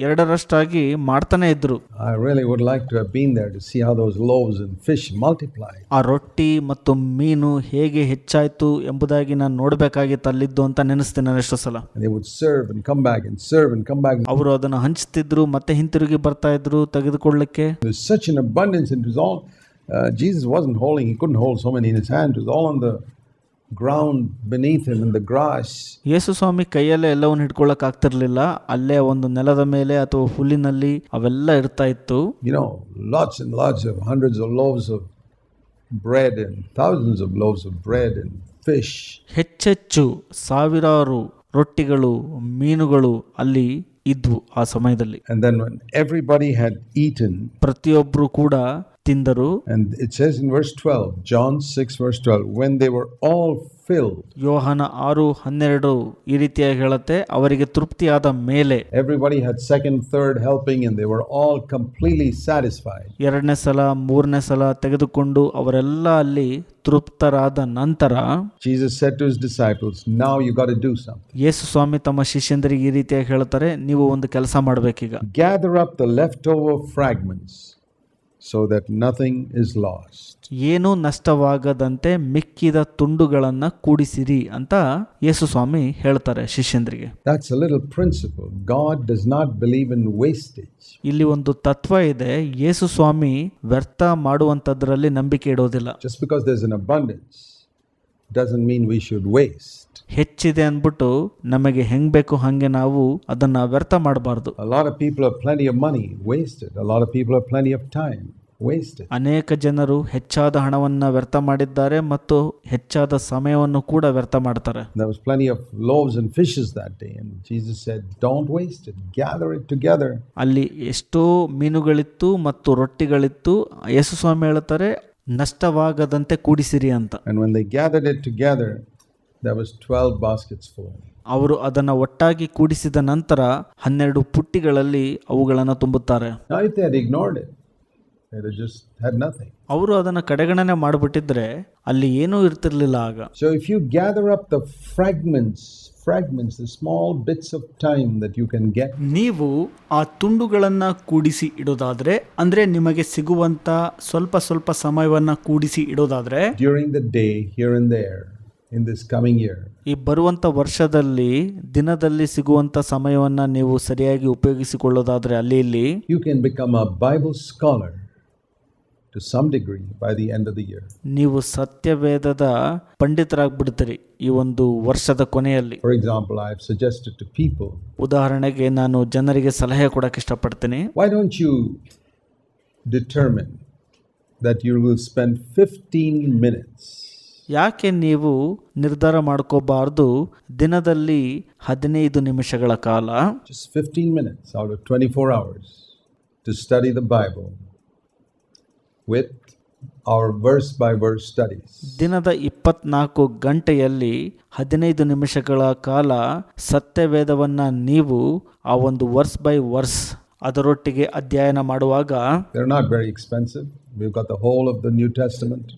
Speaker 2: ಎರಡರಷ್ಟಾಗಿ ಮಾಡ್ತಾನೆ ಇದ್ರು.
Speaker 1: I really would like to have been there to see how those loaves and fish multiplied.
Speaker 2: ಆ ರೊಟ್ಟಿ ಮತ್ತು ಮೀನು ಹೇಗೆ ಹೆಚ್ಚಾಯ್ತು ಎಂಬುದಾಗಿ ನಾನು ನೋಡ್ಬೇಕಾಗಿತ್ತು ಅಲ್ಲಿದ್ದು ಅಂತ ನೆನೆಸ್ತೀನಿ ನಾನು ಎಷ್ಟೋ ಸಲ.
Speaker 1: They would serve and come back and serve and come back.
Speaker 2: ಅವರು ಅದನ್ನ ಹಂಚ್ತಿದ್ರು, ಮತ್ತೆ ಹಿಂತಿರುಗಿ ಬರ್ತಾ ಇದ್ರು ತೆಗೆದುಕೊಳ್ಳಕ್ಕೆ.
Speaker 1: There's such an abundance, and it was all Jesus wasn't holding, he couldn't hold so many in his hand. It was all on the ground beneath him in the grass.
Speaker 2: ಯೇಸು ಸ್ವಾಮಿ ಕೈಯಲ್ಲೇ ಎಲ್ಲವನ್ನು ಹಿಡ್ಕೊಳ್ಳಕ್ ಆಗ್ತಿರ್ಲಿಲ್ಲ, ಅಲ್ಲೇ ಒಂದು ನೆಲದ ಮೇಲೆ ಅಥವಾ ಹುಲ್ಲಿನಲ್ಲಿ ಅವೆಲ್ಲ ಇರ್ತಾ ಇತ್ತು.
Speaker 1: You know, lots and lots of hundreds of loaves of bread and thousands of loaves of bread and fish.
Speaker 2: ಹೆಚ್ಚೆಚ್ಚು ಸಾವಿರಾರು ರೊಟ್ಟಿಗಳು ಮೀನುಗಳು ಅಲ್ಲಿ ಇದ್ವು ಆ ಸಮಯದಲ್ಲಿ.
Speaker 1: And then when everybody had eaten,
Speaker 2: ಪ್ರತಿಯೊಬ್ಬರು ಕೂಡ ತಿಂದರು.
Speaker 1: and it says in verse 12, John 6 verse 12, when they were all filled.
Speaker 2: ಯೋಹಾನ 6:12 ಈ ರೀತಿಯಾಗಿ ಹೇಳುತ್ತೆ, ಅವರಿಗೆ ತೃಪ್ತಿಯಾದ ಮೇಲೆ.
Speaker 1: Everybody had second, third helping, and they were all completely satisfied.
Speaker 2: ಎರಡನೇ ಸಲ ಮೂರನೇ ಸಲ ತೆಗೆದುಕೊಂಡು ಅವರೆಲ್ಲ ಅಲ್ಲಿ ತೃಪ್ತರಾದ ನಂತರ
Speaker 1: Jesus said to his disciples, now you got to do something.
Speaker 2: ಯೇಸು ಸ್ವಾಮಿ ತಮ್ಮ ಶಿಷ್ಯಂದರಿಗೆ ಈ ರೀತಿಯಾಗಿ ಹೇಳ್ತಾರೆ, ನೀವು ಒಂದು ಕೆಲಸ ಮಾಡಬೇಕೀಗ.
Speaker 1: Gather up the leftover fragments so that nothing is lost.
Speaker 2: ಏನೂ ನಷ್ಟವಾಗದಂತೆ ಮಿಕ್ಕಿದ ತುಂಡುಗಳನ್ನ ಕೂಡಿಸಿರಿ ಅಂತ ಯೇಸು ಸ್ವಾಮಿ ಹೇಳ್ತಾರೆ ಶಿಷ್ಯಂದರಿಗೆ.
Speaker 1: That's a little principle. God does not believe in wastage.
Speaker 2: ಇಲ್ಲಿ ಒಂದು ತತ್ವ ಇದೆ, ಯೇಸು ಸ್ವಾಮಿ ವ್ಯರ್ಥ ಮಾಡುವಂತದ್ರಲ್ಲಿ ನಂಬಿಕೆ ಇಡೋದಿಲ್ಲ.
Speaker 1: Just because there's an abundance doesn't mean we should waste.
Speaker 2: ಹೆಚ್ಚಿದೆ ಅಂದ್ಬಿಟ್ಟು ನಮಗೆ ಹೆಂಗ್ ಬೇಕು ಹಂಗೆ ನಾವು ಅದನ್ನ ವ್ಯರ್ಥ ಮಾಡಬಾರ್ದು.
Speaker 1: A lot of people have plenty of money wasted. A lot of people have plenty of time wasted.
Speaker 2: ಅನೇಕ ಜನರು ಹೆಚ್ಚಾದ ಹಣವನ್ನ ವ್ಯರ್ಥ ಮಾಡಿದ್ದಾರೆ ಮತ್ತು ಹೆಚ್ಚಾದ ಸಮಯವನ್ನು ಕೂಡ ವ್ಯರ್ಥ ಮಾಡ್ತಾರೆ.
Speaker 1: There was plenty of loaves and fishes that day, and Jesus said, don't waste it, gather it together.
Speaker 2: ಅಲ್ಲಿ ಎಷ್ಟೋ ಮೀನುಗಳಿತ್ತು ಮತ್ತು ರೊಟ್ಟಿಗಳಿತ್ತು. ಯೇಸು ಸ್ವಾಮಿ ಹೇಳ್ತಾರೆ, ನಷ್ಟವಾಗದಂತೆ ಕೂಡಿಸಿರಿ ಅಂತ.
Speaker 1: And when they gathered it together, there was 12 baskets full.
Speaker 2: ಅವರು ಅದನ್ನು ಒಟ್ಟಾಗಿ ಕೂಡಿಸಿದ ನಂತರ 12 ಪುಟ್ಟಿಗಳಲ್ಲಿ ಅವುಗಳನ್ನು ತುಂಬುತ್ತಾರೆ.
Speaker 1: Now if they had ignored it, they had just had nothing.
Speaker 2: ಅವರು ಅದನ್ನು ಕಡೆಗಣನೆ ಮಾಡಿಬಿಟ್ಟಿದ್ರೆ ಅಲ್ಲಿ ಏನೂ ಇರ್ತಿರ್ಲಿಲ್ಲ ಆಗ.
Speaker 1: So if you gather up the fragments, the small bits of time that you can get,
Speaker 2: ನೀವು ಆ ತುಂಡುಗಳನ್ನು ಕೂಡಿಸಿ ಇಡೋದಾದ್ರೆ, ಅಂದ್ರೆ ನಿಮಗೆ ಸಿಗುವಂತ ಸ್ವಲ್ಪ ಸಮಯವನ್ನು ಕೂಡಿಸಿ ಇಡೋದಾದ್ರೆ,
Speaker 1: during the day, here and there, in this coming year,
Speaker 2: ಈ ಬರುವಂತ ವರ್ಷದಲ್ಲಿ ದಿನದಲ್ಲಿ ಸಿಗುವಂತ ಸಮಯವನ್ನ ನೀವು ಸರಿಯಾಗಿ ಉಪಯೋಗಿಸಿಕೊಳ್ಳೋದಾದ್ರೆ ಅಲ್ಲಿ ಇಲ್ಲಿ,
Speaker 1: you can become a Bible scholar to some degree by the end of the year.
Speaker 2: ನೀವು ಸತ್ಯವೇದದ ಪಂಡಿತರಾಗ್ಬಿಡ್ತೀರಿ ಈ ಒಂದು ವರ್ಷದ ಕೊನೆಯಲ್ಲಿ.
Speaker 1: For example, I have suggested to people,
Speaker 2: ಉದಾಹರಣೆಗೆ ನಾನು ಜನರಿಗೆ ಸಲಹೆ ಕೊಡಕ್ಕೆ ಇಷ್ಟಪಡ್ತೀನಿ.
Speaker 1: why don't you determine that you will spend 15 minutes,
Speaker 2: ಯಾಕೆ ನೀವು ನಿರ್ಧಾರ ಮಾಡ್ಕೋಬಾರ್ದು ದಿನದಲ್ಲಿ 15 ನಿಮಿಷಗಳ ಕಾಲ,
Speaker 1: just 15 minutes out of 24 hours to study the Bible with our verse by verse studies.
Speaker 2: ದಿನದ 24 ಗಂಟೆಯಲ್ಲಿ 15 ನಿಮಿಷಗಳ ಕಾಲ ಸತ್ಯವೇದವನ್ನ ನೀವು ಆ ಒಂದು ವರ್ಸ್ ಬೈ ವರ್ಸ್ ಅದರೊಟ್ಟಿಗೆ ಅಧ್ಯಯನ ಮಾಡುವಾಗ,
Speaker 1: they're not very expensive. We've got the whole of the New Testament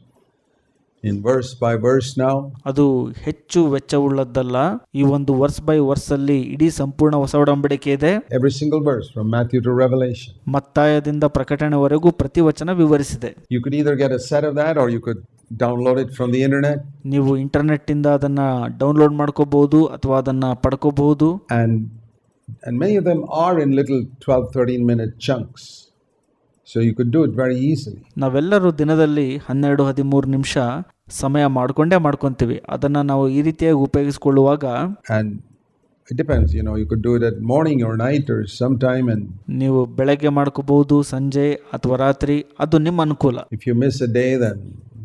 Speaker 1: in verse by verse now.
Speaker 2: ಅದು ಹೆಚ್ಚು ವೆಚ್ಚವುಳ್ಳದ್ದಲ್ಲ. ಈ ಒಂದು ವರ್ಸ್ ಬೈ ವರ್ಸ್ ಅಲ್ಲಿ ಇಡೀ ಸಂಪೂರ್ಣ ಹೊಸ ಒಡಂಬಡಿಕೆ ಇದೆ.
Speaker 1: Every single verse from Matthew to Revelation.
Speaker 2: ಮತ್ತಾಯದಿಂದ ಪ್ರಕಟಣೆವರೆಗೂ ಪ್ರತಿ ವಚನ ವಿವರಿಸಿದೆ.
Speaker 1: You could either get a set of that or you could download it from the internet.
Speaker 2: ನೀವು ಇಂಟರ್ನೆಟ್ ಇಂದ ಅದನ್ನ ಡೌನ್ಲೋಡ್ ಮಾಡ್ಕೋಬಹುದು ಅಥವಾ ಅದನ್ನ ಪಡ್ಕೋಬಹುದು.
Speaker 1: And many of them are in little 12-13 minute chunks. So you could do it very easily.
Speaker 2: ನಾವೆಲ್ಲರೂ ದಿನದಲ್ಲಿ 12-13 ನಿಮಿಷ ಸಮಯ ಮಾಡ್ಕೊಂತೀವಿ. ಅದನ್ನ ನಾವು ಈ ರೀತಿಯಾಗಿ ಉಪಯೋಗಿಸಿಕೊಳ್ಳುವಾಗ,
Speaker 1: and it depends, you could do it at morning or night or sometime, and
Speaker 2: ನೀವು ಬೆಳಗ್ಗೆ ಮಾಡ್ಕೋಬಹುದು, ಸಂಜೆ ಅಥವಾ ರಾತ್ರಿ, ಅದು ನಿಮ್ಮ ಅನುಕೂಲ.
Speaker 1: if you miss a day, then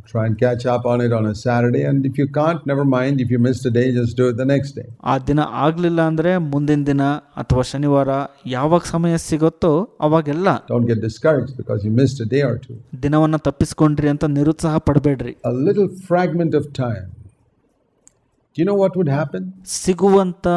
Speaker 1: try and catch up on it on a Saturday, and if you can't, never mind. If you missed a day, just do it the next day.
Speaker 2: ಆ ದಿನ ಆಗ್ಲಿಲ್ಲ ಅಂದ್ರೆ ಮುಂದಿನ ದಿನ ಅಥವಾ ಶನಿವಾರ ಯಾವಾಗ ಸಮಯ ಸಿಗುತ್ತೋ ಅವಾಗೆಲ್ಲ.
Speaker 1: Don't get discouraged because you missed a day or two.
Speaker 2: ದಿನವನ್ನ ತಪ್ಪಿಸ್ಕೊಂಡ್ರಿ ಅಂತ ನಿರುತ್ಸಾಹ ಪಡಬೇಡ್ರಿ.
Speaker 1: A little fragment of time. Do you know what would happen?
Speaker 2: ಸಿಗುವಂತ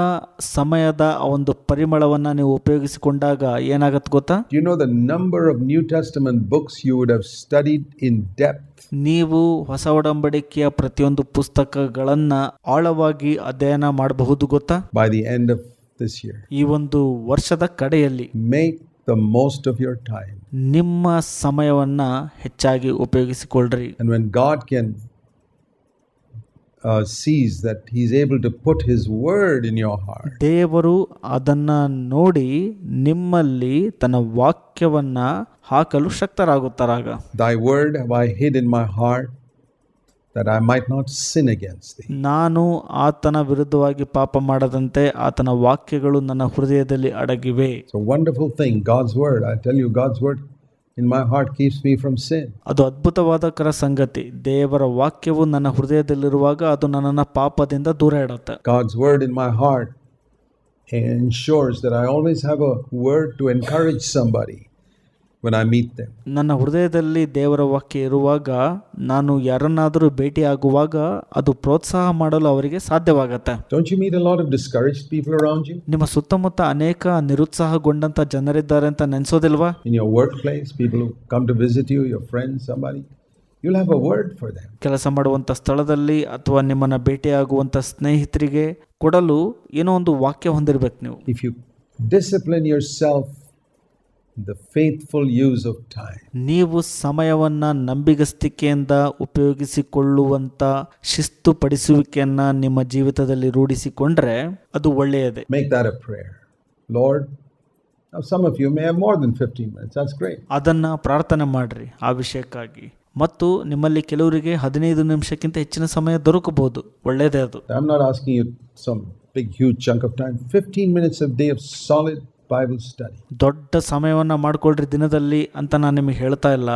Speaker 2: ಸಮಯದ ಒಂದು ಪರಿಮಳವನ್ನ ನೀವು ಉಪಯೋಗಿಸಿಕೊಂಡಾಗ ಏನಾಗತ್ತೆ ಗೊತ್ತಾ?
Speaker 1: Do you know the number of New Testament books you would have studied in depth?
Speaker 2: ನೀವು ಹೊಸ ಒಡಂಬಡಿಕೆಯ ಪ್ರತಿಯೊಂದು ಪುಸ್ತಕಗಳನ್ನ ಆಳವಾಗಿ ಅಧ್ಯಯನ ಮಾಡಬಹುದು ಗೊತ್ತಾ?
Speaker 1: By the end of this year.
Speaker 2: ಈ ಒಂದು ವರ್ಷದ ಕಡೆಯಲ್ಲಿ
Speaker 1: Make the most of your time.
Speaker 2: ನಿಮ್ಮ ಸಮಯವನ್ನ ಹೆಚ್ಚಾಗಿ ಉಪಯೋಗಿಸಿಕೊಳ್ಳ್ರಿ.
Speaker 1: And when God can sees that he's able to put his word in your heart,
Speaker 2: ದೇವರು ಅದನ್ನ ನೋಡಿ ನಿಮ್ಮಲ್ಲಿ ತನ್ನ ವಾಕ್ಯವನ್ನ ಹಾಕಲು ಶಕ್ತರಾಗುತ್ತಾರಾಗ.
Speaker 1: Thy word have I hid in my heart that I might not sin against thee.
Speaker 2: ನಾನು ಆತನ ವಿರುದ್ಧವಾಗಿ ಪಾಪ ಮಾಡದಂತೆ ಆತನ ವಾಕ್ಯಗಳು ನನ್ನ ಹೃದಯದಲ್ಲಿ ಅಡಗಿವೆ.
Speaker 1: It's a wonderful thing, God's word. I tell you, God's word in my heart keeps me from sin.
Speaker 2: ಅದು ಅದ್ಭುತವಾದ ಸಂಗತಿ. ದೇವರ ವಾಕ್ಯವು ನನ್ನ ಹೃದಯದಲ್ಲಿರುವಾಗ ಅದು ನನ್ನನ್ನು ಪಾಪದಿಂದ ದೂರ ಇಡುತ್ತೆ.
Speaker 1: God's word in my heart ensures that I always have a word to encourage somebody when I meet them.
Speaker 2: ನನ್ನ ಹೃದಯದಲ್ಲಿ ದೇವರ ವಾಕ್ಯ ಇರುವಾಗ ನಾನು ಯಾರನ್ನಾದರೂ ಭೇಟಿಯಾಗುವಾಗ ಅದು ಪ್ರೋತ್ಸಾಹ ಮಾಡಲು ಅವರಿಗೆ ಸಾಧ್ಯವಾಗುತ್ತೆ.
Speaker 1: Don't you meet a lot of discouraged people around you?
Speaker 2: ನಿಮ್ಮ ಸುತ್ತಮುತ್ತ ಅನೇಕ ನಿರುತ್ಸಾಹಗೊಂಡಂತ ಜನರಿದ್ದಾರೆ ಅಂತ ನೆನೆಸೋದಿಲ್ವಾ?
Speaker 1: In your workplace, people who come to visit you, your friends, somebody, you'll have a word for them.
Speaker 2: ಕೆಲಸ ಮಾಡುವಂಥ ಸ್ಥಳದಲ್ಲಿ ಅಥವಾ ನಿಮ್ಮನ್ನು ಭೇಟಿಯಾಗುವಂಥ ಸ್ನೇಹಿತರಿಗೆ ಕೊಡಲು ಏನೋ ಒಂದು ವಾಕ್ಯ ಹೊಂದಿರಬೇಕು ನೀವು.
Speaker 1: If you discipline yourself the faithful use of time,
Speaker 2: ನೀವು ಸಮಯವನ್ನ ನಂಬಿಗಸ್ತಿಕೆಯಿಂದ ಉಪಯೋಗಿಸಿಕೊಳ್ಳುವಂತ ಶಿಸ್ತುಪಡಿಸುವಿಕೆಯನ್ನ ನಿಮ್ಮ ಜೀವಿತದಲ್ಲಿ ರೂಢಿಸಿಕೊಂಡ್ರೆ ಅದು ಒಳ್ಳೆಯದೇ.
Speaker 1: make that a prayer. Lord, now some of you may have more than 15 minutes. That's great.
Speaker 2: ಅದನ್ನ ಪ್ರಾರ್ಥನೆ ಮಾಡ್ರಿ ಆ ವಿಷಯಕ್ಕಾಗಿ. ಮತ್ತು ನಿಮ್ಮಲ್ಲಿ ಕೆಲವರಿಗೆ 15 ನಿಮಿಷಕ್ಕಿಂತ ಹೆಚ್ಚಿನ ಸಮಯ ದೊರಕಬಹುದು, ಒಳ್ಳೆಯದೇ ಅದು.
Speaker 1: I'm not asking you some big huge chunk of time. 15 minutes a day of solid Bible study.
Speaker 2: ದೊಡ್ಡ ಸಮಯವನ್ನ ಮಾಡ್ಕೊಳ್ರಿ ದಿನದಲ್ಲಿ ಅಂತ ನಾನು ನಿಮಗೆ ಹೇಳ್ತಾ ಇಲ್ಲ.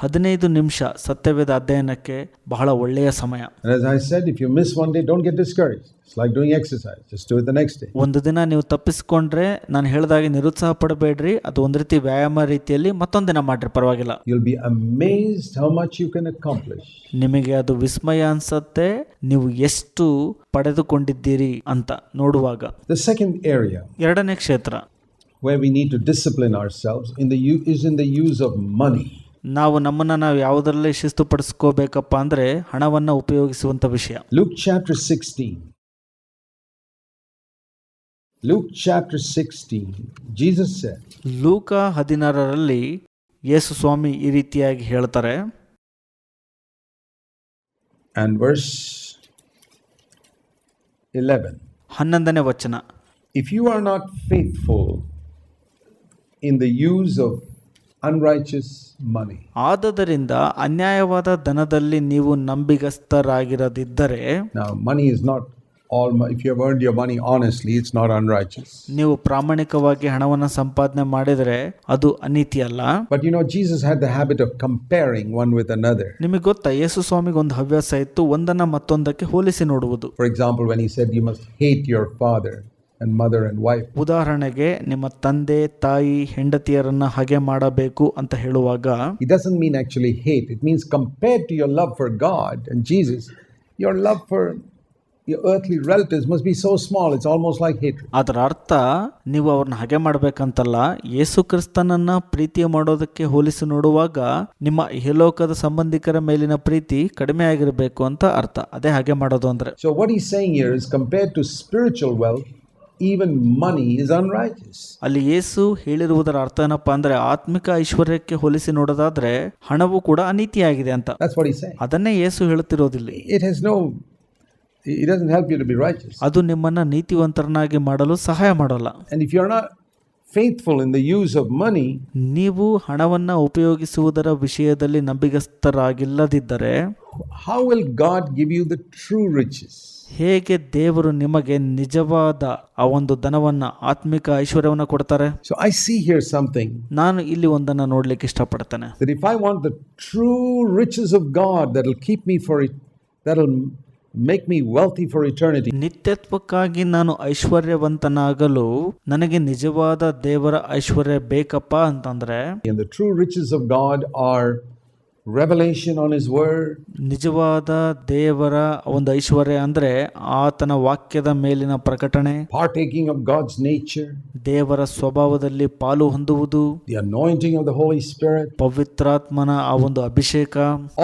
Speaker 2: 15 ನಿಮಿಷ ಸತ್ಯವೇದ ಅಧ್ಯಯನಕ್ಕೆ ಬಹಳ ಒಳ್ಳೆಯ ಸಮಯ.
Speaker 1: And as I said, if you miss one day, don't get discouraged. It's like doing exercise. Just do it the next day.
Speaker 2: ಒಂದು ದಿನ ನೀವು ತಪ್ಪಿಸ್ಕೊಂಡ್ರೆ ನಾನು ಹೇಳಿದಾಗೆ ನಿರುತ್ಸಾಹ ಪಡಬೇಡ್ರಿ, ಅದು ಒಂದು ರೀತಿ ವ್ಯಾಯಾಮ ರೀತಿಯಲ್ಲಿ ಮತ್ತೊಂದು ದಿನ ಮಾಡ್ರಿ, ಪರವಾಗಿಲ್ಲ.
Speaker 1: You'll be amazed how much you can accomplish.
Speaker 2: ನಿಮಗೆ ಅದು ವಿಸ್ಮಯ ಅನ್ಸತ್ತೆ ನೀವು ಎಷ್ಟು ಪಡೆದುಕೊಂಡಿದ್ದೀರಿ ಅಂತ ನೋಡುವಾಗ.
Speaker 1: The second area
Speaker 2: ಎರಡನೇ ಕ್ಷೇತ್ರ
Speaker 1: where we need to discipline ourselves is in the use of money.
Speaker 2: ನಾವು ನಾವು ಯಾವುದರಲ್ಲಿ ಶಿಸ್ತುಪಡಿಸ್ಕೋಬೇಕಪ್ಪ ಅಂದ್ರೆ ಹಣವನ್ನ ಉಪಯೋಗಿಸುವಂತ ವಿಷಯ.
Speaker 1: Luke chapter 16. Luke chapter 16. Jesus said.
Speaker 2: ಲೂಕ 16ರಲ್ಲಿ ಯೇಸು ಸ್ವಾಮಿ ಈ ರೀತಿಯಾಗಿ ಹೇಳ್ತಾರೆ.
Speaker 1: And verse 11.
Speaker 2: 11ನೇ ವಚನ.
Speaker 1: If you are not faithful in the use of unrighteous money.
Speaker 2: ಆದದರಿಂದ ಅನ್ಯಾಯವಾದ ಧನದಲ್ಲಿ ನೀವು ನಂಬಿಗಸ್ತರಾಗಿರದಿದ್ದರೆ.
Speaker 1: Now money is not all, if you have earned your money honestly, it's not unrighteous.
Speaker 2: ನೀವು ಪ್ರಾಮಾಣಿಕವಾಗಿ ಹಣವನ್ನು ಸಂಪಾದನೆ ಮಾಡಿದರೆ ಅದು ಅನೀತಿ ಅಲ್ಲ.
Speaker 1: But you know, Jesus had the habit of comparing one with another.
Speaker 2: ನಿಮಗೆ ಗೊತ್ತಾ, ಯೇಸು ಸ್ವಾಮಿಗೆ ಒಂದು ಹವ್ಯಾಸ ಇತ್ತು, ಒಂದನ್ನ ಮತ್ತೊಂದಕ್ಕೆ ಹೋಲಿಸಿ ನೋಡುವುದು.
Speaker 1: For example, when he said you must hate your father and mother and wife.
Speaker 2: ಉದಾಹರಣೆಗೆ ನಿಮ್ಮ ತಂದೆ ತಾಯಿ ಹೆಂಡತಿಯರನ್ನ ಹಾಗೆ ಮಾಡಬೇಕು ಅಂತ ಹೇಳುವಾಗ,
Speaker 1: it doesn't mean actually hate. It means compared to your love for God and Jesus, your love for your earthly relatives must be so small, it's almost like hatred.
Speaker 2: ಅದರ ಅರ್ಥ ನೀವು ಅವ್ರನ್ನ ಹಾಗೆ ಮಾಡ್ಬೇಕಂತಲ್ಲ, ಯೇಸು ಕ್ರಿಸ್ತನನ್ನ ಪ್ರೀತಿ ಮಾಡೋದಕ್ಕೆ ಹೋಲಿಸಿ ನೋಡುವಾಗ ನಿಮ್ಮ ಇಹಲೋಕದ ಸಂಬಂಧಿಕರ ಮೇಲಿನ ಪ್ರೀತಿ ಕಡಿಮೆ ಆಗಿರಬೇಕು ಅಂತ ಅರ್ಥ. ಅದೇ ಹಾಗೆ ಮಾಡೋದು ಅಂದ್ರೆ.
Speaker 1: So what he's saying here is compared to spiritual wealth, even money is unrighteous.
Speaker 2: ಅಲ್ಲಿ ಯೇಸು ಹೇಳಿರುವುದರ ಅರ್ಥ ಏನಪ್ಪಾ ಅಂದ್ರೆ, ಆತ್ಮಿಕ ಐಶ್ವರ್ಯಕ್ಕೆ ಹೋಲಿಸಿ ನೋಡೋದಾದ್ರೆ ಹಣವು ಕೂಡ ಅನೀತಿಯಾಗಿದೆ ಅಂತ.
Speaker 1: That's what he's saying.
Speaker 2: ಅದನ್ನೇ ಯೇಸು ಹೇಳುತ್ತಿರೋದಿಲ್ಲ.
Speaker 1: It doesn't help you to be righteous.
Speaker 2: ಅದು ನಿಮ್ಮನ್ನ ನೀತಿವಂತರನ್ನಾಗಿ ಮಾಡಲು ಸಹಾಯ ಮಾಡಲ್ಲ.
Speaker 1: And if you're not faithful in the use of money,
Speaker 2: ನೀವು ಹಣವನ್ನ ಉಪಯೋಗಿಸುವುದರ ವಿಷಯದಲ್ಲಿ ನಂಬಿಗಸ್ತರಾಗಿಲ್ಲದಿದ್ದರೆ,
Speaker 1: how will God give you the true riches?
Speaker 2: ಹೇಗೆ ದೇವರು ನಿಮಗೆ ನಿಜವಾದ ಆ ಒಂದು ಧನವನ್ನ, ಆತ್ಮಿಕ ಐಶ್ವರ್ಯವನ್ನ ಕೊಡ್ತಾರೆ?
Speaker 1: So I see here something.
Speaker 2: ನಾನು ಇಲ್ಲಿ ಒಂದನ್ನ ನೋಡ್ಲಿಕ್ಕೆ ಇಷ್ಟಪಡ್ತೇನೆ.
Speaker 1: That if I want the true riches of God that'll keep me for it, that'll make me wealthy for eternity.
Speaker 2: ನಿತ್ಯತ್ವಕ್ಕಾಗಿ ನಾನು ಐಶ್ವರ್ಯವಂತನಾಗಲು ನನಗೆ ನಿಜವಾದ ದೇವರ ಐಶ್ವರ್ಯ ಬೇಕಪ್ಪ ಅಂತಂದ್ರೆ,
Speaker 1: and the true riches of God are revelation on his word.
Speaker 2: ನಿಜವಾದ ದೇವರ ಒಂದು ಐಶ್ವರ್ಯ ಅಂದ್ರೆ ಆತನ ವಾಕ್ಯದ ಮೇಲಿನ ಪ್ರಕಟಣೆ,
Speaker 1: partaking of God's nature,
Speaker 2: ದೇವರ ಸ್ವಭಾವದಲ್ಲಿ ಪಾಲು ಹೊಂದುವುದು,
Speaker 1: the anointing of the Holy Spirit,
Speaker 2: ಪವಿತ್ರಾತ್ಮನ ಆ ಒಂದು ಅಭಿಷೇಕ.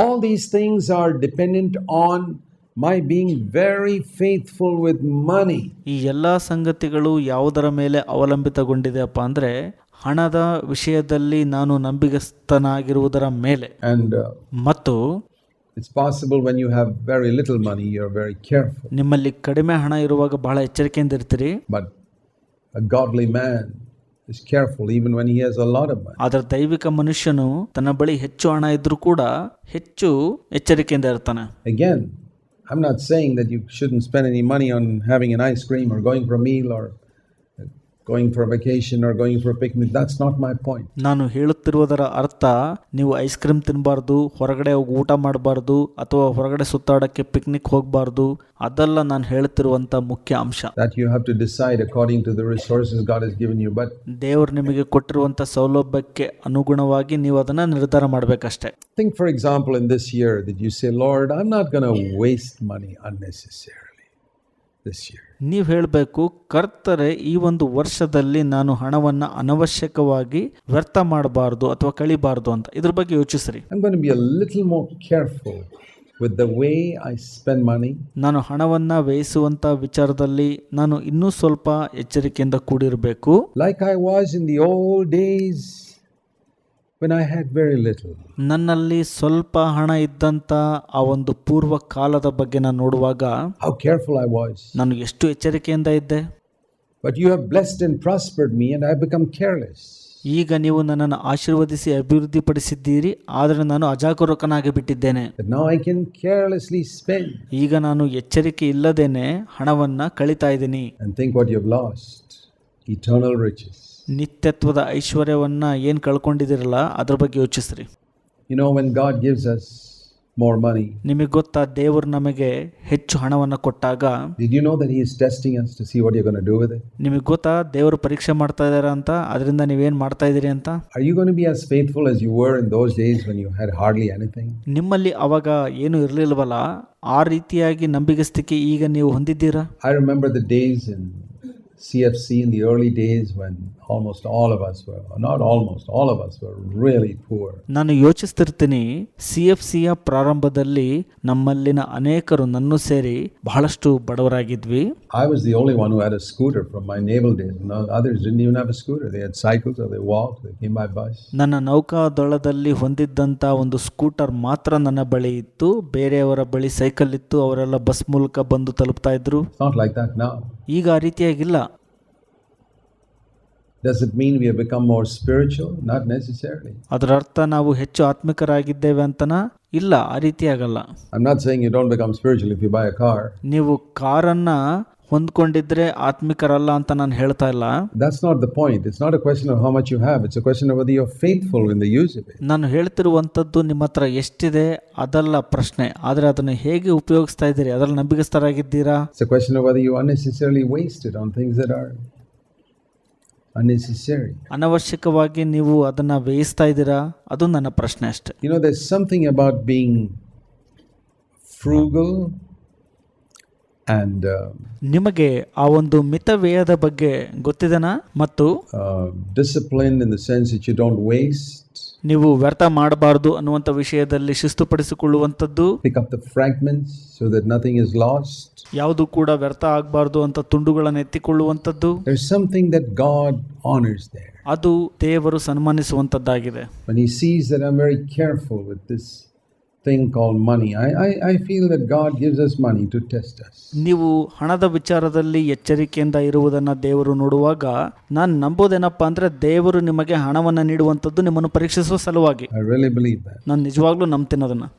Speaker 1: all these things are dependent on my being very faithful with money.
Speaker 2: ಈ ಎಲ್ಲಾ ಸಂಗತಿಗಳು ಯಾವುದರ ಮೇಲೆ ಅವಲಂಬಿತಗೊಂಡಿದೆಯಪ್ಪ ಅಂದ್ರೆ, ಹಣದ ವಿಷಯದಲ್ಲಿ ನಾನು ನಂಬಿಗಸ್ತನಾಗಿರುವುದರ ಮೇಲೆ.
Speaker 1: And
Speaker 2: ಮತ್ತು
Speaker 1: it's possible when you have very little money, you're very careful.
Speaker 2: ನಿಮ್ಮಲ್ಲಿ ಕಡಿಮೆ ಹಣ ಇರುವಾಗ ಬಹಳ ಎಚ್ಚರಿಕೆಯಿಂದ ಇರ್ತೀರಿ.
Speaker 1: But a godly man is careful even when he has a lot of money.
Speaker 2: ಆದರೆ ದೈವಿಕ ಮನುಷ್ಯನು ತನ್ನ ಬಳಿ ಹೆಚ್ಚು ಹಣ ಇದ್ರೂ ಕೂಡ ಹೆಚ್ಚು ಎಚ್ಚರಿಕೆಯಿಂದ ಇರ್ತಾನೆ.
Speaker 1: Again, I'm not saying that you shouldn't spend any money on having an ice cream or going for a meal or going for a vacation or going for a picnic. That's not my point.
Speaker 2: ನಾನು ಹೇಳುತ್ತಿರುವುದರ ಅರ್ಥ ನೀವು ಐಸ್ ಕ್ರೀಮ್ ತಿನ್ನಬಾರ್ದು, ಹೊರಗಡೆ ಹೋಗಿ ಊಟ ಮಾಡಬಾರ್ದು, ಅಥವಾ ಹೊರಗಡೆ ಸುತ್ತಾಡಕ್ಕೆ ಪಿಕ್ನಿಕ್ ಹೋಗಬಾರ್ದು. ಅದೆಲ್ಲ ನಾನು ಹೇಳುತ್ತಿರುವಂತ ಮುಖ್ಯ ಅಂಶ.
Speaker 1: That you have to decide according to the resources God has given you. But
Speaker 2: ದೇವರು ನಿಮಗೆ ಕೊಟ್ಟಿರುವಂತ ಸೌಲಭ್ಯಕ್ಕೆ ಅನುಗುಣವಾಗಿ ನೀವು ಅದನ್ನ ನಿರ್ಧಾರ ಮಾಡಬೇಕಷ್ಟೇ.
Speaker 1: Think for example in this year that you say, Lord, I'm not going to waste money unnecessarily this year.
Speaker 2: ನೀವು ಹೇಳಬೇಕು, ಕರ್ತರೆ ಈ ಒಂದು ವರ್ಷದಲ್ಲಿ ನಾನು ಹಣವನ್ನು ಅನವಶ್ಯಕವಾಗಿ ವ್ಯರ್ಥ ಮಾಡಬಾರ್ದು ಅಥವಾ ಕಳಿಬಾರ್ದು ಅಂತ. ಇದ್ರ ಬಗ್ಗೆ ಯೋಚಿಸ್ರಿ.
Speaker 1: I'm going to be a little more careful with the way I spend money.
Speaker 2: ನಾನು ಹಣವನ್ನು ವ್ಯಯಿಸುವಂತ ವಿಚಾರದಲ್ಲಿ ನಾನು ಇನ್ನೂ ಸ್ವಲ್ಪ ಎಚ್ಚರಿಕೆಯಿಂದ ಕೂಡಿರಬೇಕು.
Speaker 1: Like I was in the old days when I had very little.
Speaker 2: ನನ್ನಲ್ಲಿ ಸ್ವಲ್ಪ ಹಣ ಇದ್ದಂತ ಆ ಒಂದು ಪೂರ್ವ ಕಾಲದ ಬಗ್ಗೆ ನಾನು ನೋಡುವಾಗ
Speaker 1: how careful I was.
Speaker 2: ನಾನು ಎಷ್ಟು ಎಚ್ಚರಿಕೆಯಿಂದ ಇದ್ದೆ.
Speaker 1: But you have blessed and prospered me and I have become careless.
Speaker 2: ಈಗ ನೀವು ನನ್ನನ್ನು ಆಶೀರ್ವದಿಸಿ ಅಭಿವೃದ್ಧಿಪಡಿಸಿದ್ದೀರಿ, ಆದರೆ ನಾನು ಅಜಾಗರೂಕನಾಗಿ ಬಿಟ್ಟಿದ್ದೇನೆ.
Speaker 1: But now I can carelessly spend.
Speaker 2: ಈಗ ನಾನು ಎಚ್ಚರಿಕೆ ಇಲ್ಲದೇನೆ ಹಣವನ್ನ ಕಳಿತಾ ಇದ್ದೀನಿ.
Speaker 1: And think what you have lost. Eternal riches.
Speaker 2: ನಿತ್ಯತ್ವದ ಐಶ್ವರ್ಯವನ್ನ ಏನು ಕಳ್ಕೊಂಡಿದ್ದೀರಲ್ಲ ಅದ್ರ ಬಗ್ಗೆ ಯೋಚಿಸ್ರಿ.
Speaker 1: You know, when God gives us more money.
Speaker 2: ನಿಮಗೆ ಗೊತ್ತಾ, ದೇವರು ನಮಗೆ ಹೆಚ್ಚು ಹಣವನ್ನು ಕೊಟ್ಟಾಗ
Speaker 1: Did you know that He is testing us to see what you're going to do with it?
Speaker 2: ನಿಮಗೆ ಗೊತ್ತಾ, ದೇವರು ಪರೀಕ್ಷೆ ಮಾಡ್ತಾ ಇದ್ದಾರೆ ಅಂತ, ಅದರಿಂದ ನೀವೇನು ಮಾಡ್ತಾ ಇದ್ದೀರಿ ಅಂತ.
Speaker 1: Are you going to be as faithful as you were in those days when you had hardly anything?
Speaker 2: ನಿಮ್ಮಲ್ಲಿ ಅವಾಗ ಏನು ಇರಲಿಲ್ವಲ್ಲ, ಆ ರೀತಿಯಾಗಿ ನಂಬಿಗಸ್ತಿಕೆ ಈಗ ನೀವು ಹೊಂದಿದ್ದೀರಾ?
Speaker 1: I remember the days in CFC in the early days when almost all of us were, not almost, all of us were really poor.
Speaker 2: ನಾನು ಯೋಚಿಸ್ತಿರ್ತೀನಿ, CFCಯ ಪ್ರಾರಂಭದಲ್ಲಿ ನಮ್ಮಲ್ಲಿನ ಅನೇಕರು ನನ್ನೂ ಸೇರಿ ಬಹಳಷ್ಟು ಬಡವರಾಗಿದ್ವಿ.
Speaker 1: I was the only one who had a scooter from my naval days. No, others didn't even have a scooter. They had cycles or they walked, they came by bus.
Speaker 2: ನನ್ನ ನೌಕಾದಳದಲ್ಲಿ ಹೊಂದಿದ್ದಂಥ ಒಂದು ಸ್ಕೂಟರ್ ಮಾತ್ರ ನನ್ನ ಬಳಿ ಇತ್ತು. ಬೇರೆಯವರ ಬಳಿ ಸೈಕಲ್ ಇತ್ತು. ಅವರೆಲ್ಲ ಬಸ್ ಮೂಲಕ ಬಂದು ತಲುಪ್ತಾ ಇದ್ರು.
Speaker 1: It's not like that now.
Speaker 2: ಈಗ ಆ ರೀತಿಯಾಗಿಲ್ಲ.
Speaker 1: Does it mean we have become more spiritual? Not necessarily.
Speaker 2: ಅದರ ಅರ್ಥ ನಾವು ಹೆಚ್ಚು ಆತ್ಮಿಕರಾಗಿದ್ದೇವೆ ಅಂತನಾ? ಇಲ್ಲ, ಆ ರೀತಿಯಾಗಲ್ಲ.
Speaker 1: I'm not saying you don't become spiritual if you buy a car.
Speaker 2: ನೀವು ಕಾರನ್ನ ಹೊಂದ್ಕೊಂಡಿದ್ರೆ ಆತ್ಮಿಕರಲ್ಲ ಅಂತ ನಾನು ಹೇಳ್ತಾ ಇಲ್ಲ.
Speaker 1: That's not the point. It's not a question of how much you have. It's a question of whether you're faithful in the use of it.
Speaker 2: ನಾನು ಹೇಳ್ತಿರುವಂಥದ್ದು ನಿಮ್ಮ ಹತ್ರ ಎಷ್ಟಿದೆ ಅದಲ್ಲ ಪ್ರಶ್ನೆ, ಆದರೆ ಅದನ್ನು ಹೇಗೆ ಉಪಯೋಗಿಸ್ತಾ ಇದ್ದೀರಿ, ಅದರಲ್ಲಿ ನಂಬಿಗಸ್ತರಾಗಿದ್ದೀರಾ.
Speaker 1: It's a question of whether you unnecessarily waste it on things that are unnecessary.
Speaker 2: ಅನವಶ್ಯಕವಾಗಿ ನೀವು ಅದನ್ನು ವ್ಯಯಿಸ್ತಾ ಇದ್ದೀರಾ, ಅದು ನನ್ನ ಪ್ರಶ್ನೆ ಅಷ್ಟೆ.
Speaker 1: You know, there's something about being frugal and
Speaker 2: ನಿಮಗೆ ಆ ಒಂದು ಮಿತವ್ಯಯದ ಬಗ್ಗೆ ಗೊತ್ತಿದೆನಾ? ಮತ್ತು
Speaker 1: disciplined in the sense that you don't waste.
Speaker 2: ನೀವು ವ್ಯರ್ಥ ಮಾಡಬಾರ್ದು ಅನ್ನುವಂಥ ವಿಷಯದಲ್ಲಿ ಶಿಸ್ತುಪಡಿಸಿಕೊಳ್ಳುವಂಥದ್ದು.
Speaker 1: Pick up the fragments so that nothing is lost.
Speaker 2: ಯಾವುದು ಕೂಡ ವ್ಯರ್ಥ ಆಗಬಾರ್ದು ಅಂತ ತುಂಡುಗಳನ್ನು ಎತ್ತಿಕೊಳ್ಳುವಂಥದ್ದು.
Speaker 1: There's something that God honors there.
Speaker 2: ಅದು ದೇವರು ಸನ್ಮಾನಿಸುವಂಥದ್ದಾಗಿದೆ.
Speaker 1: When He sees that I'm very careful with this thing called money, I feel that God gives us money to test us.
Speaker 2: ನೀವು ಹಣದ ವಿಚಾರದಲ್ಲಿ ಎಚ್ಚರಿಕೆಯಿಂದ ಇರುವುದನ್ನು ದೇವರು ನೋಡುವಾಗ ನಾನು ನಂಬೋದೇನಪ್ಪ ಅಂದರೆ, ದೇವರು ನಿಮಗೆ ಹಣವನ್ನು ನೀಡುವಂಥದ್ದು ನಿಮ್ಮನ್ನು ಪರೀಕ್ಷಿಸುವ ಸಲುವಾಗಿ.
Speaker 1: I really believe that.
Speaker 2: ನಾನು ನಿಜವಾಗ್ಲೂ ನಂಬ್ತೀನಿ ಅದನ್ನು.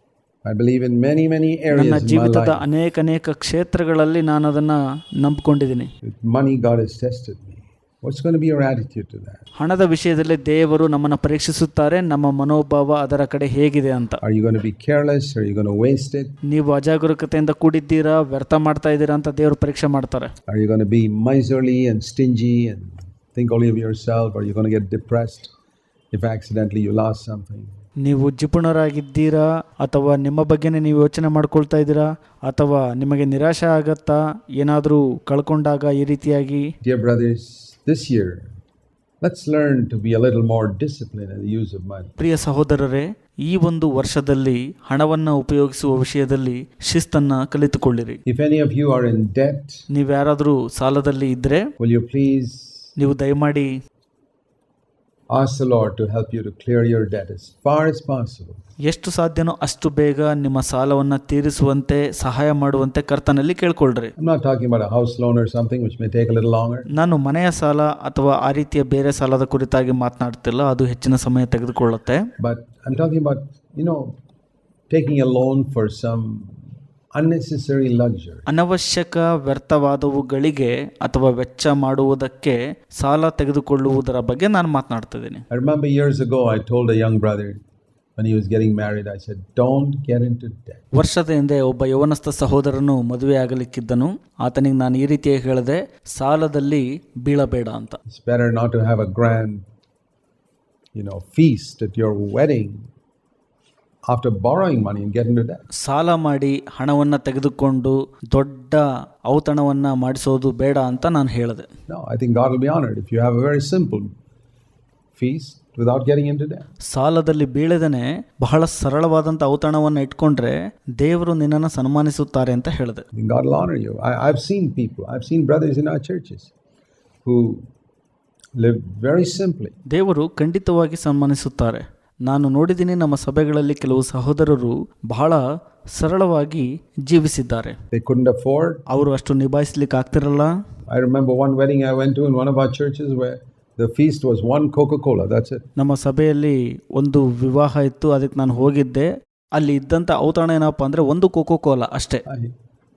Speaker 1: I believe in many areas
Speaker 2: ನನ್ನ
Speaker 1: in my
Speaker 2: ಜೀವಿತದ
Speaker 1: life.
Speaker 2: ಅನೇಕ ಕ್ಷೇತ್ರಗಳಲ್ಲಿ ನಾನು ಅದನ್ನು ನಂಬಿಕೊಂಡಿದ್ದೀನಿ.
Speaker 1: With money, God has tested me. What's going to be your attitude to that?
Speaker 2: ಹಣದ ವಿಷಯದಲ್ಲಿ ದೇವರು ನಮ್ಮನ್ನು ಪರೀಕ್ಷಿಸುತ್ತಾರೆ, ನಮ್ಮ ಮನೋಭಾವ ಅದರ ಕಡೆ ಹೇಗಿದೆ ಅಂತ.
Speaker 1: Are you going to be careless? Are you going to waste it?
Speaker 2: ನೀವು ಅಜಾಗರೂಕತೆಯಿಂದ ಕೂಡಿದ್ದೀರಾ, ವ್ಯರ್ಥ ಮಾಡ್ತಾ ಇದ್ದೀರಾ ಅಂತ ದೇವರು ಪರೀಕ್ಷೆ ಮಾಡ್ತಾರೆ.
Speaker 1: Are you going to be miserly and stingy and think only of yourself? Or are you going to get depressed if accidentally you lost something?
Speaker 2: ನೀವು ಜಿಪುಣರಾಗಿದ್ದೀರಾ, ಅಥವಾ ನಿಮ್ಮ ಬಗ್ಗೆನೇ ನೀವು ಯೋಚನೆ ಮಾಡ್ಕೊಳ್ತಾ ಇದ್ದೀರಾ, ಅಥವಾ ನಿಮಗೆ ನಿರಾಶೆ ಆಗತ್ತಾ ಏನಾದರೂ ಕಳ್ಕೊಂಡಾಗ ಈ ರೀತಿಯಾಗಿ?
Speaker 1: Dear brothers, this year, let's learn to be a little more disciplined in the use of money.
Speaker 2: ಪ್ರಿಯ ಸಹೋದರರೇ, ಈ ಒಂದು ವರ್ಷದಲ್ಲಿ ಹಣವನ್ನು ಉಪಯೋಗಿಸುವ ವಿಷಯದಲ್ಲಿ ಶಿಸ್ತನ್ನು ಕಲಿತುಕೊಳ್ಳಿರಿ.
Speaker 1: If any of you are in debt,
Speaker 2: ನೀವ್ಯಾರಾದರೂ ಸಾಲದಲ್ಲಿ ಇದ್ದರೆ
Speaker 1: will you please
Speaker 2: ನೀವು ದಯಮಾಡಿ
Speaker 1: ask the Lord to help you to clear your debt as far as possible.
Speaker 2: ಎಷ್ಟು ಸಾಧ್ಯನೋ ಅಷ್ಟು ಬೇಗ ನಿಮ್ಮ ಸಾಲವನ್ನು ತೀರಿಸುವಂತೆ ಸಹಾಯ ಮಾಡುವಂತೆ ಕರ್ತನಲ್ಲಿ ಕೇಳ್ಕೊಳ್ರಿ.
Speaker 1: I'm not talking about a house loan or something which may take a little longer.
Speaker 2: ನಾನು ಮನೆಯ ಸಾಲ ಅಥವಾ ಆ ರೀತಿಯ ಬೇರೆ ಸಾಲದ ಕುರಿತಾಗಿ ಮಾತನಾಡ್ತಿಲ್ಲ, ಅದು ಹೆಚ್ಚಿನ ಸಮಯ ತೆಗೆದುಕೊಳ್ಳುತ್ತೆ.
Speaker 1: But I'm talking about, taking a loan for some unnecessary luxury.
Speaker 2: ಅನವಶ್ಯಕ ವ್ಯರ್ಥವಾದವುಗಳಿಗೆ ಅಥವಾ ವೆಚ್ಚ ಮಾಡುವುದಕ್ಕೆ ಸಾಲ ತೆಗೆದುಕೊಳ್ಳುವುದರ ಬಗ್ಗೆ ನಾನು ಮಾತನಾಡ್ತಿದ್ದೀನಿ.
Speaker 1: I remember years ago I told a young brother when he was getting married, I said, don't get into debt.
Speaker 2: ವರ್ಷದ ಹಿಂದೆ ಒಬ್ಬ ಯೌವನಸ್ಥ ಸಹೋದರನು ಮದುವೆ ಆಗಲಿಕ್ಕಿದ್ದನು. ಆತನಿಗೆ ನಾನು ಈ ರೀತಿಯಾಗಿ ಹೇಳಿದೆ, ಸಾಲದಲ್ಲಿ ಬೀಳಬೇಡ ಅಂತ.
Speaker 1: It's better not to have a grand feast at your wedding after borrowing money and get into debt.
Speaker 2: ಸಾಲ ಮಾಡಿ ಹಣವನ್ನು ತೆಗೆದುಕೊಂಡು ದೊಡ್ಡ ಔತಣವನ್ನು ಮಾಡಿಸೋದು ಬೇಡ ಅಂತ ನಾನು ಹೇಳಿದೆ.
Speaker 1: No, I think God will be honored if you have a very simple feast without getting into debt.
Speaker 2: ಸಾಲದಲ್ಲಿ ಬೀಳದೇನೆ ಬಹಳ ಸರಳವಾದಂಥ ಔತಣವನ್ನು ಇಟ್ಕೊಂಡ್ರೆ ದೇವರು ನಿನ್ನನ್ನು ಸನ್ಮಾನಿಸುತ್ತಾರೆ ಅಂತ ಹೇಳಿದೆ.
Speaker 1: God will honor you. I've seen brothers in our churches who live very simply.
Speaker 2: ದೇವರು ಖಂಡಿತವಾಗಿ ಸನ್ಮಾನಿಸುತ್ತಾರೆ. ನಾನು ನೋಡಿದ್ದೀನಿ, ನಮ್ಮ ಸಭೆಗಳಲ್ಲಿ ಕೆಲವು ಸಹೋದರರು ಬಹಳ ಸರಳವಾಗಿ ಜೀವಿಸಿದ್ದಾರೆ.
Speaker 1: They couldn't afford.
Speaker 2: ಅವರು ಅಷ್ಟು ನಿಭಾಯಿಸ್ಲಿಕ್ಕೆ ಆಗ್ತಿರಲ್ಲ.
Speaker 1: I remember one wedding I went to in one of our churches where the feast was one Coca-Cola, that's it.
Speaker 2: ನಮ್ಮ ಸಭೆಯಲ್ಲಿ ಒಂದು ವಿವಾಹ ಇತ್ತು, ಅದಕ್ಕೆ ನಾನು ಹೋಗಿದ್ದೆ. ಅಲ್ಲಿ ಇದ್ದಂಥ ಔತಣ ಏನಪ್ಪ ಅಂದರೆ ಒಂದು ಕೋಕೋ-ಕೋಲಾ ಅಷ್ಟೇ.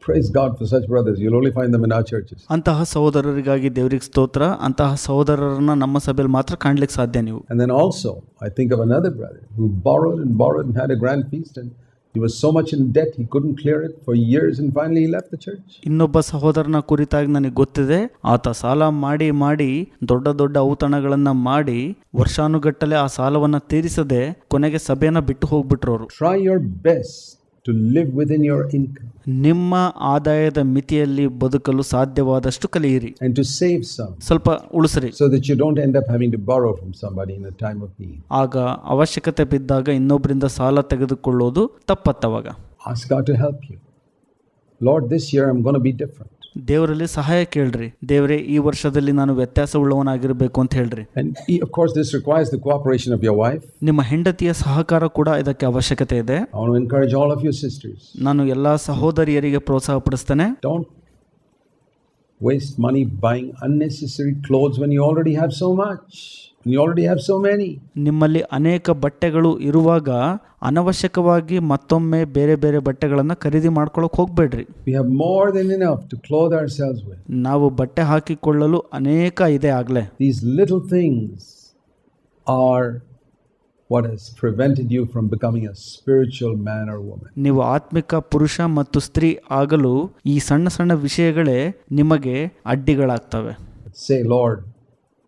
Speaker 1: Praise God for such brothers. You'll only find them in our churches.
Speaker 2: ಅಂತಹ ಸಹೋದರರಿಗಾಗಿ ದೇವರಿಗೆ ಸ್ತೋತ್ರ. ಅಂತಹ ಸಹೋದರರನ್ನ ನಮ್ಮ ಸಭೆಯಲ್ಲಿ ಮಾತ್ರ ಕಾಣಲಿಕ್ಕೆ ಸಾಧ್ಯ ನೀವು.
Speaker 1: And then also I think of another brother who borrowed and had a grand feast, and He was so much in debt he couldn't clear it for years, and finally he left the church.
Speaker 2: ಇನ್ನೊಬ್ಬ ಸಹೋದರನ ಕುರಿತಾಗಿ ನನಗೆ ಗೊತ್ತಿದೆ. ಆತ ಸಾಲ ಮಾಡಿ ಮಾಡಿ ದೊಡ್ಡ ದೊಡ್ಡ ಔತಣಗಳನ್ನ ಮಾಡಿ ವರ್ಷಾನುಗಟ್ಟಲೆ ಆ ಸಾಲವನ್ನ ತೀರಿಸದೆ ಕೊನೆಗೆ ಸಭೆಯನ್ನ ಬಿಟ್ಟು ಹೋಗ್ಬಿಟ್ರು ಅವರು.
Speaker 1: Try your best to live within your income.
Speaker 2: ನಿಮ್ಮ ಆದಾಯದ ಮಿತಿಯಲ್ಲಿ ಬದುಕಲು ಸಾಧ್ಯವಾದಷ್ಟು ಕಲಿಯಿರಿ.
Speaker 1: And to save some.
Speaker 2: ಸ್ವಲ್ಪ ಉಳಿಸ್ರಿ.
Speaker 1: So that you don't end up having to borrow from somebody in a time of need.
Speaker 2: ಆಗ ಅವಶ್ಯಕತೆ ಬಿದ್ದಾಗ ಇನ್ನೊಬ್ಬರಿಂದ ಸಾಲ ತೆಗೆದುಕೊಳ್ಳೋದು ತಪ್ಪತ್ತವಾಗ.
Speaker 1: Ask God to help you. Lord, this year I'm going to be different.
Speaker 2: ದೇವರಲ್ಲಿ ಸಹಾಯ ಕೇಳ್ರಿ. ದೇವರೇ, ಈ ವರ್ಷದಲ್ಲಿ ನಾನು ವ್ಯತ್ಯಾಸವುಳ್ಳವನಾಗಿರಬೇಕು ಅಂತ ಹೇಳ್ರಿ.
Speaker 1: And of course this requires the cooperation of your wife.
Speaker 2: ನಿಮ್ಮ ಹೆಂಡತಿಯ ಸಹಕಾರ ಕೂಡ ಇದಕ್ಕೆ ಅವಶ್ಯಕತೆ ಇದೆ.
Speaker 1: I want to encourage all of your sisters.
Speaker 2: ನಾನು ಎಲ್ಲಾ ಸಹೋದರಿಯರಿಗೆ ಪ್ರೋತ್ಸಾಹ ಪಡಿಸ್ತೇನೆ.
Speaker 1: Don't waste money buying unnecessary clothes when you already have so much. You already have so many.
Speaker 2: ನಿಮ್ಮಲ್ಲಿ ಅನೇಕ ಬಟ್ಟೆಗಳು ಇರುವಾಗ ಅನವಶ್ಯಕವಾಗಿ ಮತ್ತೊಮ್ಮೆ ಬೇರೆ ಬೇರೆ ಬಟ್ಟೆಗಳನ್ನು ಖರೀದಿ ಮಾಡ್ಕೊಳ್ಳೋಕೆ ಹೋಗಬೇಡ್ರಿ.
Speaker 1: We have more than enough to clothe ourselves with.
Speaker 2: ನಾವು ಬಟ್ಟೆ ಹಾಕಿಕೊಳ್ಳಲು ಅನೇಕ ಇದೆ ಆಗಲೇ.
Speaker 1: These little things are what has prevented you from becoming a spiritual man or woman.
Speaker 2: ನೀವು ಆತ್ಮಿಕ ಪುರುಷ ಮತ್ತು ಸ್ತ್ರೀ ಆಗಲು ಈ ಸಣ್ಣ ಸಣ್ಣ ವಿಷಯಗಳೇ ನಿಮಗೆ ಅಡ್ಡಿಗಳಾಗ್ತವೆ.
Speaker 1: Say, Lord,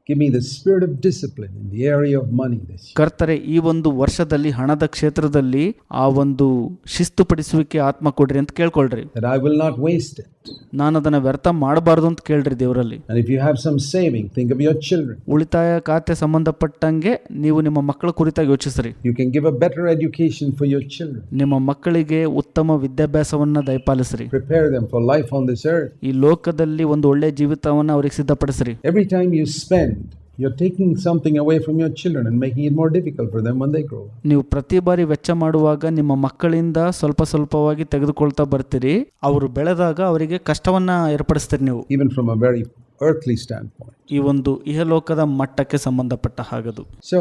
Speaker 1: give me the spirit of discipline in the area of money this year.
Speaker 2: ಕರ್ತರೆ, ಈ ಒಂದು ವರ್ಷದಲ್ಲಿ ಹಣದ ಕ್ಷೇತ್ರದಲ್ಲಿ ಆ ಒಂದು ಶಿಸ್ತುಪಡಿಸುವಿಕೆ ಆತ್ಮ ಕೊಡ್ರಿ ಅಂತ ಕೇಳ್ಕೊಳ್ರಿ.
Speaker 1: That I will not waste it.
Speaker 2: ನಾನು ಅದನ್ನ ವ್ಯರ್ಥ ಮಾಡಬಾರ್ದು ಅಂತ ಕೇಳ್ರಿ ದೇವರಲ್ಲಿ.
Speaker 1: And if you have some saving, think of your children.
Speaker 2: ಉಳಿತಾಯ ಖಾತೆ ಸಂಬಂಧಪಟ್ಟಂಗೆ ನೀವು ನಿಮ್ಮ ಮಕ್ಕಳ ಕುರಿತಾಗಿ ಯೋಚಿಸ್ರಿ.
Speaker 1: You can give a better education for your children.
Speaker 2: ನಿಮ್ಮ ಮಕ್ಕಳಿಗೆ ಉತ್ತಮ ವಿದ್ಯಾಭ್ಯಾಸವನ್ನ ದಯಪಾಲಿಸ್ರಿ.
Speaker 1: Prepare them for life on this earth.
Speaker 2: ಈ ಲೋಕದಲ್ಲಿ ಒಂದು ಒಳ್ಳೆ ಜೀವಿತವನ್ನ ಅವರಿಗೆ ಸಿದ್ಧಪಡಿಸ್ರಿ.
Speaker 1: Every time you spend, you're taking something away from your children and making it more difficult for them when they grow.
Speaker 2: ನೀವು ಪ್ರತಿ ಬಾರಿ ವೆಚ್ಚ ಮಾಡುವಾಗ ನಿಮ್ಮ ಮಕ್ಕಳಿಂದ ಸ್ವಲ್ಪ ಸ್ವಲ್ಪವಾಗಿ ತೆಗೆದುಕೊಳ್ತಾ ಬರ್ತೀರಿ. ಅವರು ಬೆಳೆದಾಗ ಅವರಿಗೆ ಕಷ್ಟವನ್ನ ಏರ್ಪಡಿಸ್ತೀರಿ ನೀವು.
Speaker 1: Even from a very earthly standpoint.
Speaker 2: ಈ ಒಂದು ಇಹಲೋಕದ ಮಟ್ಟಕ್ಕೆ ಸಂಬಂಧಪಟ್ಟ ಹಾಗದು.
Speaker 1: So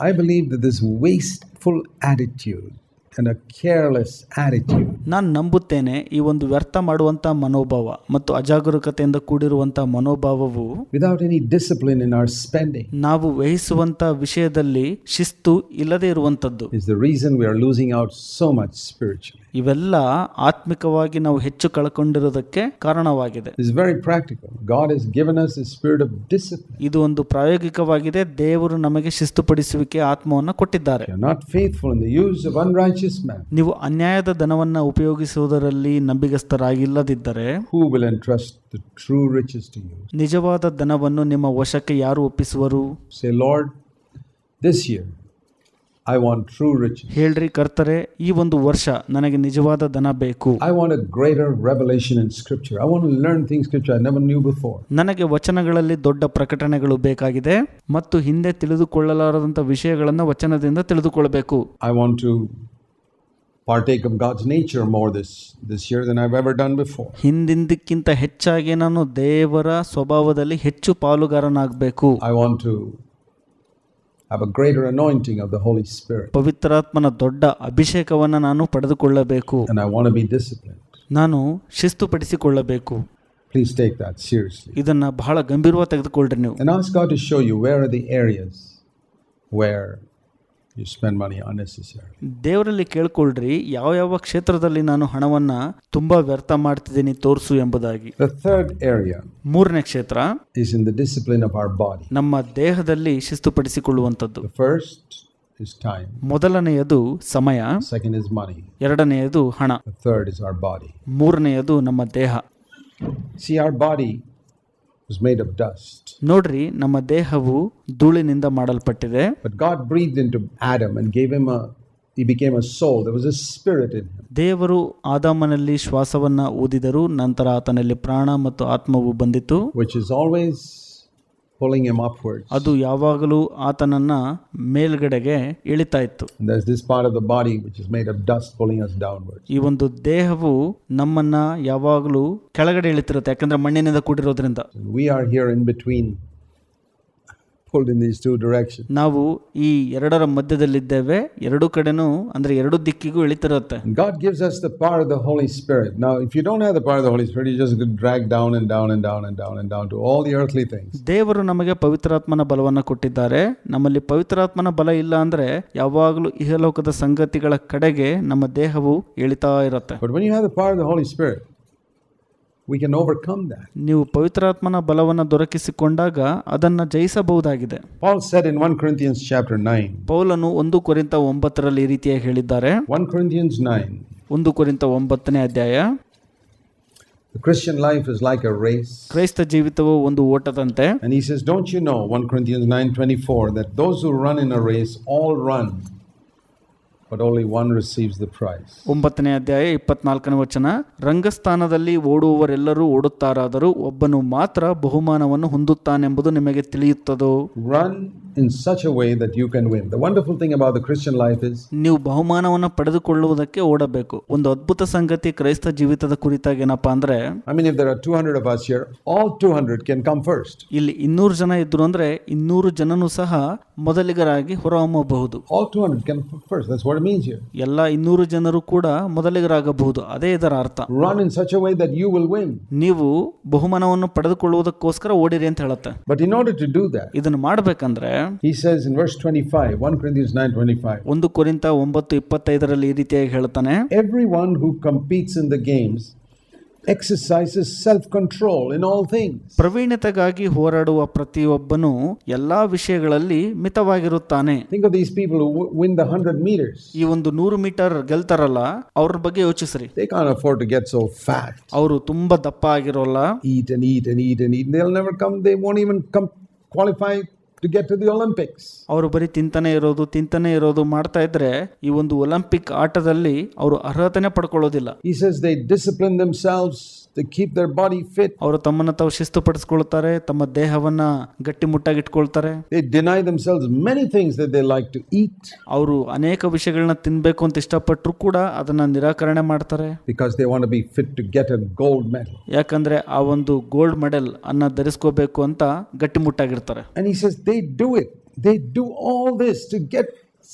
Speaker 1: I believe that this wasteful attitude and a careless attitude.
Speaker 2: ನಾನು ನಂಬುತ್ತೇನೆ ಈ ಒಂದು ವ್ಯರ್ಥ ಮಾಡುವಂಥ ಮನೋಭಾವ ಮತ್ತು ಅಜಾಗರೂಕತೆಯಿಂದ ಕೂಡಿರುವಂಥ ಮನೋಭಾವವು
Speaker 1: without any discipline in our spending
Speaker 2: ನಾವು ವಹಿಸುವಂಥ ವಿಷಯದಲ್ಲಿ ಶಿಸ್ತು ಇಲ್ಲದೆ ಇರುವಂಥದ್ದು
Speaker 1: is the reason we are losing out so much spiritually.
Speaker 2: ಇವೆಲ್ಲ ಆತ್ಮಿಕವಾಗಿ ನಾವು ಹೆಚ್ಚು ಕಳ್ಕೊಂಡಿರೋದಕ್ಕೆ ಕಾರಣವಾಗಿದೆ.
Speaker 1: This is very practical. God has given us a spirit of discipline.
Speaker 2: ಇದು ಒಂದು ಪ್ರಾಯೋಗಿಕವಾಗಿದೆ. ದೇವರು ನಮಗೆ ಶಿಸ್ತುಪಡಿಸುವಿಕೆ ಆತ್ಮವನ್ನು ಕೊಟ್ಟಿದ್ದಾರೆ.
Speaker 1: If you're not faithful in the use of unrighteous man,
Speaker 2: ನೀವು ಅನ್ಯಾಯದ ಧನವನ್ನು ಉಪಯೋಗಿಸುವುದರಲ್ಲಿ ನಂಬಿಗಸ್ತರಾಗಿಲ್ಲದಿದ್ದರೆ
Speaker 1: who will entrust the true riches to you?
Speaker 2: ನಿಜವಾದ ಧನವನ್ನು ನಿಮ್ಮ ವಶಕ್ಕೆ ಯಾರು ಒಪ್ಪಿಸುವರು?
Speaker 1: Say, Lord, this year I want true riches.
Speaker 2: ಹೇಳ್ರಿ, ಕರ್ತರೆ, ಈ ಒಂದು ವರ್ಷ ನನಗೆ ನಿಜವಾದ ಧನ ಬೇಕು.
Speaker 1: I want a greater revelation in scripture. I want to learn things scripture I never knew before.
Speaker 2: ನನಗೆ ವಚನಗಳಲ್ಲಿ ದೊಡ್ಡ ಪ್ರಕಟಣೆಗಳು ಬೇಕಾಗಿದೆ ಮತ್ತು ಹಿಂದೆ ತಿಳಿದುಕೊಳ್ಳಲಾರದಂಥ ವಿಷಯಗಳನ್ನು ವಚನದಿಂದ ತಿಳಿದುಕೊಳ್ಳಬೇಕು.
Speaker 1: I want to partake of God's nature more this year than I've ever done before.
Speaker 2: ಹಿಂದಿಂದಕ್ಕಿಂತ ಹೆಚ್ಚಾಗಿ ನಾನು ದೇವರ ಸ್ವಭಾವದಲ್ಲಿ ಹೆಚ್ಚು ಪಾಲುಗಾರನಾಗಬೇಕು.
Speaker 1: I want to have a greater anointing of the Holy Spirit.
Speaker 2: ಪವಿತ್ರಾತ್ಮನ ದೊಡ್ಡ ಅಭಿಷೇಕವನ್ನು ನಾನು ಪಡೆದುಕೊಳ್ಳಬೇಕು.
Speaker 1: And I want to be disciplined.
Speaker 2: ನಾನು ಶಿಸ್ತುಪಡಿಸಿಕೊಳ್ಳಬೇಕು.
Speaker 1: Please take that seriously.
Speaker 2: ಇದನ್ನ ಬಹಳ ಗಂಭೀರವಾಗಿ ತೆಗೆದುಕೊಳ್ಳ್ರಿ ನೀವು.
Speaker 1: And ask God to show you where are the areas where you spend money unnecessarily.
Speaker 2: ದೇವರಲ್ಲಿ ಕೇಳ್ಕೊಳ್ರಿ, ಯಾವ ಯಾವ ಕ್ಷೇತ್ರದಲ್ಲಿ ನಾನು ಹಣವನ್ನ ತುಂಬಾ ವ್ಯರ್ಥ ಮಾಡ್ತಿದ್ದೀನಿ ತೋರಿಸು ಎಂಬುದಾಗಿ.
Speaker 1: The third area
Speaker 2: ಮೂರನೇ ಕ್ಷೇತ್ರ
Speaker 1: is in the discipline of our body.
Speaker 2: ನಮ್ಮ ದೇಹದಲ್ಲಿ ಶಿಸ್ತುಪಡಿಸಿಕೊಳ್ಳುವಂಥದ್ದು.
Speaker 1: The first is time.
Speaker 2: ಮೊದಲನೆಯದು ಸಮಯ,
Speaker 1: Second is money.
Speaker 2: ಎರಡನೆಯದು ಹಣ,
Speaker 1: The third is our body.
Speaker 2: ಮೂರನೆಯದು ನಮ್ಮ ದೇಹ.
Speaker 1: See, our body was made of dust.
Speaker 2: ನೋಡ್ರಿ, ನಮ್ಮ ದೇಹವು ಧೂಳಿನಿಂದ ಮಾಡಲ್ಪಟ್ಟಿದೆ.
Speaker 1: But God breathed into Adam and gave him he became a soul. There was a spirit in him.
Speaker 2: ದೇವರು ಆದಾಮನಲ್ಲಿ ಶ್ವಾಸವನ್ನ ಊದಿದರು, ನಂತರ ಆತನಲ್ಲಿ ಪ್ರಾಣ ಮತ್ತು ಆತ್ಮವು ಬಂದಿತು,
Speaker 1: which is always pulling him upwards.
Speaker 2: ಅದು ಯಾವಾಗಲೂ ಆತನನ್ನ ಮೇಲ್ಗಡೆಗೆ ಇಳಿತಾ ಇತ್ತು.
Speaker 1: And there's this part of the body which is made of dust pulling us downwards.
Speaker 2: ಈ ಒಂದು ದೇಹವು ನಮ್ಮನ್ನ ಯಾವಾಗಲೂ ಕೆಳಗಡೆ ಇಳಿತಿರುತ್ತೆ, ಯಾಕಂದ್ರೆ ಮಣ್ಣಿನಿಂದ ಕೂಡಿರೋದ್ರಿಂದ.
Speaker 1: We are here in between pulled in these two directions.
Speaker 2: ನಾವು ಈ ಎರಡರ ಮಧ್ಯದಲ್ಲಿದ್ದೇವೆ, ಎರಡು ಕಡೆನೂ ಅಂದ್ರೆ ಎರಡು ದಿಕ್ಕಿಗೂ ಇಳಿತಿರುತ್ತೆ.
Speaker 1: God gives us the power of the Holy Spirit. Now, if you don't have the power of the Holy Spirit, you just get dragged down and down and down and down and down to all the earthly things.
Speaker 2: ದೇವರು ನಮಗೆ ಪವಿತ್ರಾತ್ಮನ ಬಲವನ್ನು ಕೊಟ್ಟಿದ್ದಾರೆ. ನಮ್ಮಲ್ಲಿ ಪವಿತ್ರಾತ್ಮನ ಬಲ ಇಲ್ಲ ಅಂದ್ರೆ ಯಾವಾಗಲೂ ಇಹಲೋಕದ ಸಂಗತಿಗಳ ಕಡೆಗೆ ನಮ್ಮ ದೇಹವು ಇಳಿತಾ ಇರುತ್ತೆ.
Speaker 1: But when you have the power of the Holy Spirit, we can overcome that.
Speaker 2: ನೀವು ಪವಿತ್ರಾತ್ಮನ ಬಲವನ್ನು ದೊರಕಿಸಿಕೊಂಡಾಗ ಅದನ್ನು ಜಯಿಸಬಹುದಾಗಿದೆ.
Speaker 1: Paul said in 1 Corinthians chapter 9.
Speaker 2: ಪೌಲನು 1 ಕೊರಿಂಥ 9ರಲ್ಲಿ ಈ ರೀತಿಯಾಗಿ ಹೇಳಿದ್ದಾರೆ.
Speaker 1: 1 Corinthians 9.
Speaker 2: 1 ಕೊರಿಂಥ 9ನೇ ಅಧ್ಯಾಯ.
Speaker 1: The Christian life is like a race.
Speaker 2: ಕ್ರೈಸ್ತ ಜೀವಿತವು ಒಂದು ಓಟದಂತೆ.
Speaker 1: And he says, don't you know, 1 Corinthians 9:24, that those who run in a race all run, but only one receives the prize. 9ನೇ
Speaker 2: ಅಧ್ಯಾಯ 24ನೇ ವಚನ. ರಂಗಸ್ಥಾನದಲ್ಲಿ ಓಡುವವರೆಲ್ಲರೂ ಓಡುತ್ತಾರಾದರೂ ಒಬ್ಬನು ಮಾತ್ರ ಬಹುಮಾನವನ್ನು ಹೊಂದುತ್ತಾನೆಂಬುದು ನಿಮಗೆ ತಿಳಿಯುತ್ತದೋ.
Speaker 1: Run in such a way that you can win. The wonderful thing about the Christian life is,
Speaker 2: ನೀವು ಬಹುಮಾನವನ್ನು ಪಡೆದುಕೊಳ್ಳುವುದಕ್ಕೆ ಓಡಬೇಕು. ಒಂದು ಅದ್ಭುತ ಸಂಗತಿ ಕ್ರೈಸ್ತ ಜೀವಿತದ ಕುರಿತಾಗಿ ಏನಪ್ಪಾ ಅಂದ್ರೆ,
Speaker 1: I mean, if there are 200 of us here, all 200 can come first.
Speaker 2: ಇಲ್ಲಿ 200 ಜನ ಇದ್ರು ಅಂದ್ರೆ 200 ಜನನು ಸಹ ಮೊದಲಿಗರಾಗಿ ಹೊರಹೊಮ್ಮಬಹುದು.
Speaker 1: All 200 can come first. That's what it means here.
Speaker 2: ಎಲ್ಲ 200 ಜನರು ಕೂಡ ಮೊದಲಿಗರಾಗಬಹುದು. ಅದೇ ಇದರ ಅರ್ಥ.
Speaker 1: Run in such a way that you will win.
Speaker 2: ನೀವು ಬಹುಮಾನವನ್ನು ಪಡೆದುಕೊಳ್ಳುವುದಕ್ಕೋಸ್ಕರ ಓಡಿರಿ ಅಂತ ಹೇಳುತ್ತೆ.
Speaker 1: But in order to do that,
Speaker 2: ಇದನ್ನು ಮಾಡಬೇಕಂದ್ರೆ
Speaker 1: he says in verse 25, 1 Corinthians 9:25,
Speaker 2: 1 ಕೊರಿಂಥ 9:25ರಲ್ಲಿ ಈ ರೀತಿಯಾಗಿ ಹೇಳ್ತಾನೆ,
Speaker 1: everyone who competes in the games exercises self-control in all things.
Speaker 2: ಪ್ರವೀಣತೆಗಾಗಿ ಹೋರಾಡುವ ಪ್ರತಿಯೊಬ್ಬನು ಎಲ್ಲಾ ವಿಷಯಗಳಲ್ಲಿ ಮಿತವಾಗಿರುತ್ತಾನೆ.
Speaker 1: Think of these people who win the 100 meters.
Speaker 2: ಈ ಒಂದು 100 ಮೀಟರ್ ಗೆಲ್ತಾರಲ್ಲ, ಅವ್ರ ಬಗ್ಗೆ ಯೋಚಿಸ್ರಿ.
Speaker 1: They can't afford to get so fat.
Speaker 2: ಅವರು ತುಂಬಾ ದಪ್ಪ ಆಗಿರೋಲ್ಲ.
Speaker 1: Eat and eat and eat and eat. They'll never come. They won't even qualify to get to the Olympics.
Speaker 2: ಅವರು ಬರೀ ತಿಂತಾನೆ ಇರೋದು ಮಾಡ್ತಾ ಇದ್ರೆ ಈ ಒಂದು ಒಲಿಂಪಿಕ್ ಆಟದಲ್ಲಿ ಅವರು ಅರ್ಹತೆನೇ ಪಡ್ಕೊಳ್ಳೋದಿಲ್ಲ.
Speaker 1: He says they discipline themselves to keep their body fit.
Speaker 2: ಅವರು ತಮ್ಮನ್ನು ತಾವು ಶಿಸ್ತುಪಡಿಸಿಕೊಳ್ತಾರೆ, ತಮ್ಮ ದೇಹವನ್ನ ಗಟ್ಟಿಮುಟ್ಟಾಗಿ ಇಟ್ಕೊಳ್ತಾರೆ.
Speaker 1: They deny themselves many things that they like to eat.
Speaker 2: ಅವರು ಅನೇಕ ವಿಷಯಗಳನ್ನ ತಿನ್ಬೇಕು ಅಂತ ಇಷ್ಟಪಟ್ಟರು ಕೂಡ ಅದನ್ನ ನಿರಾಕರಣೆ ಮಾಡ್ತಾರೆ.
Speaker 1: Because they want to be fit to get a gold medal.
Speaker 2: ಯಾಕಂದ್ರೆ ಆ ಒಂದು ಗೋಲ್ಡ್ ಮೆಡಲ್ ಅನ್ನ ಧರಿಸ್ಕೋಬೇಕು ಅಂತ ಗಟ್ಟಿಮುಟ್ಟಾಗಿರ್ತಾರೆ.
Speaker 1: And he says they do it. They do all this to get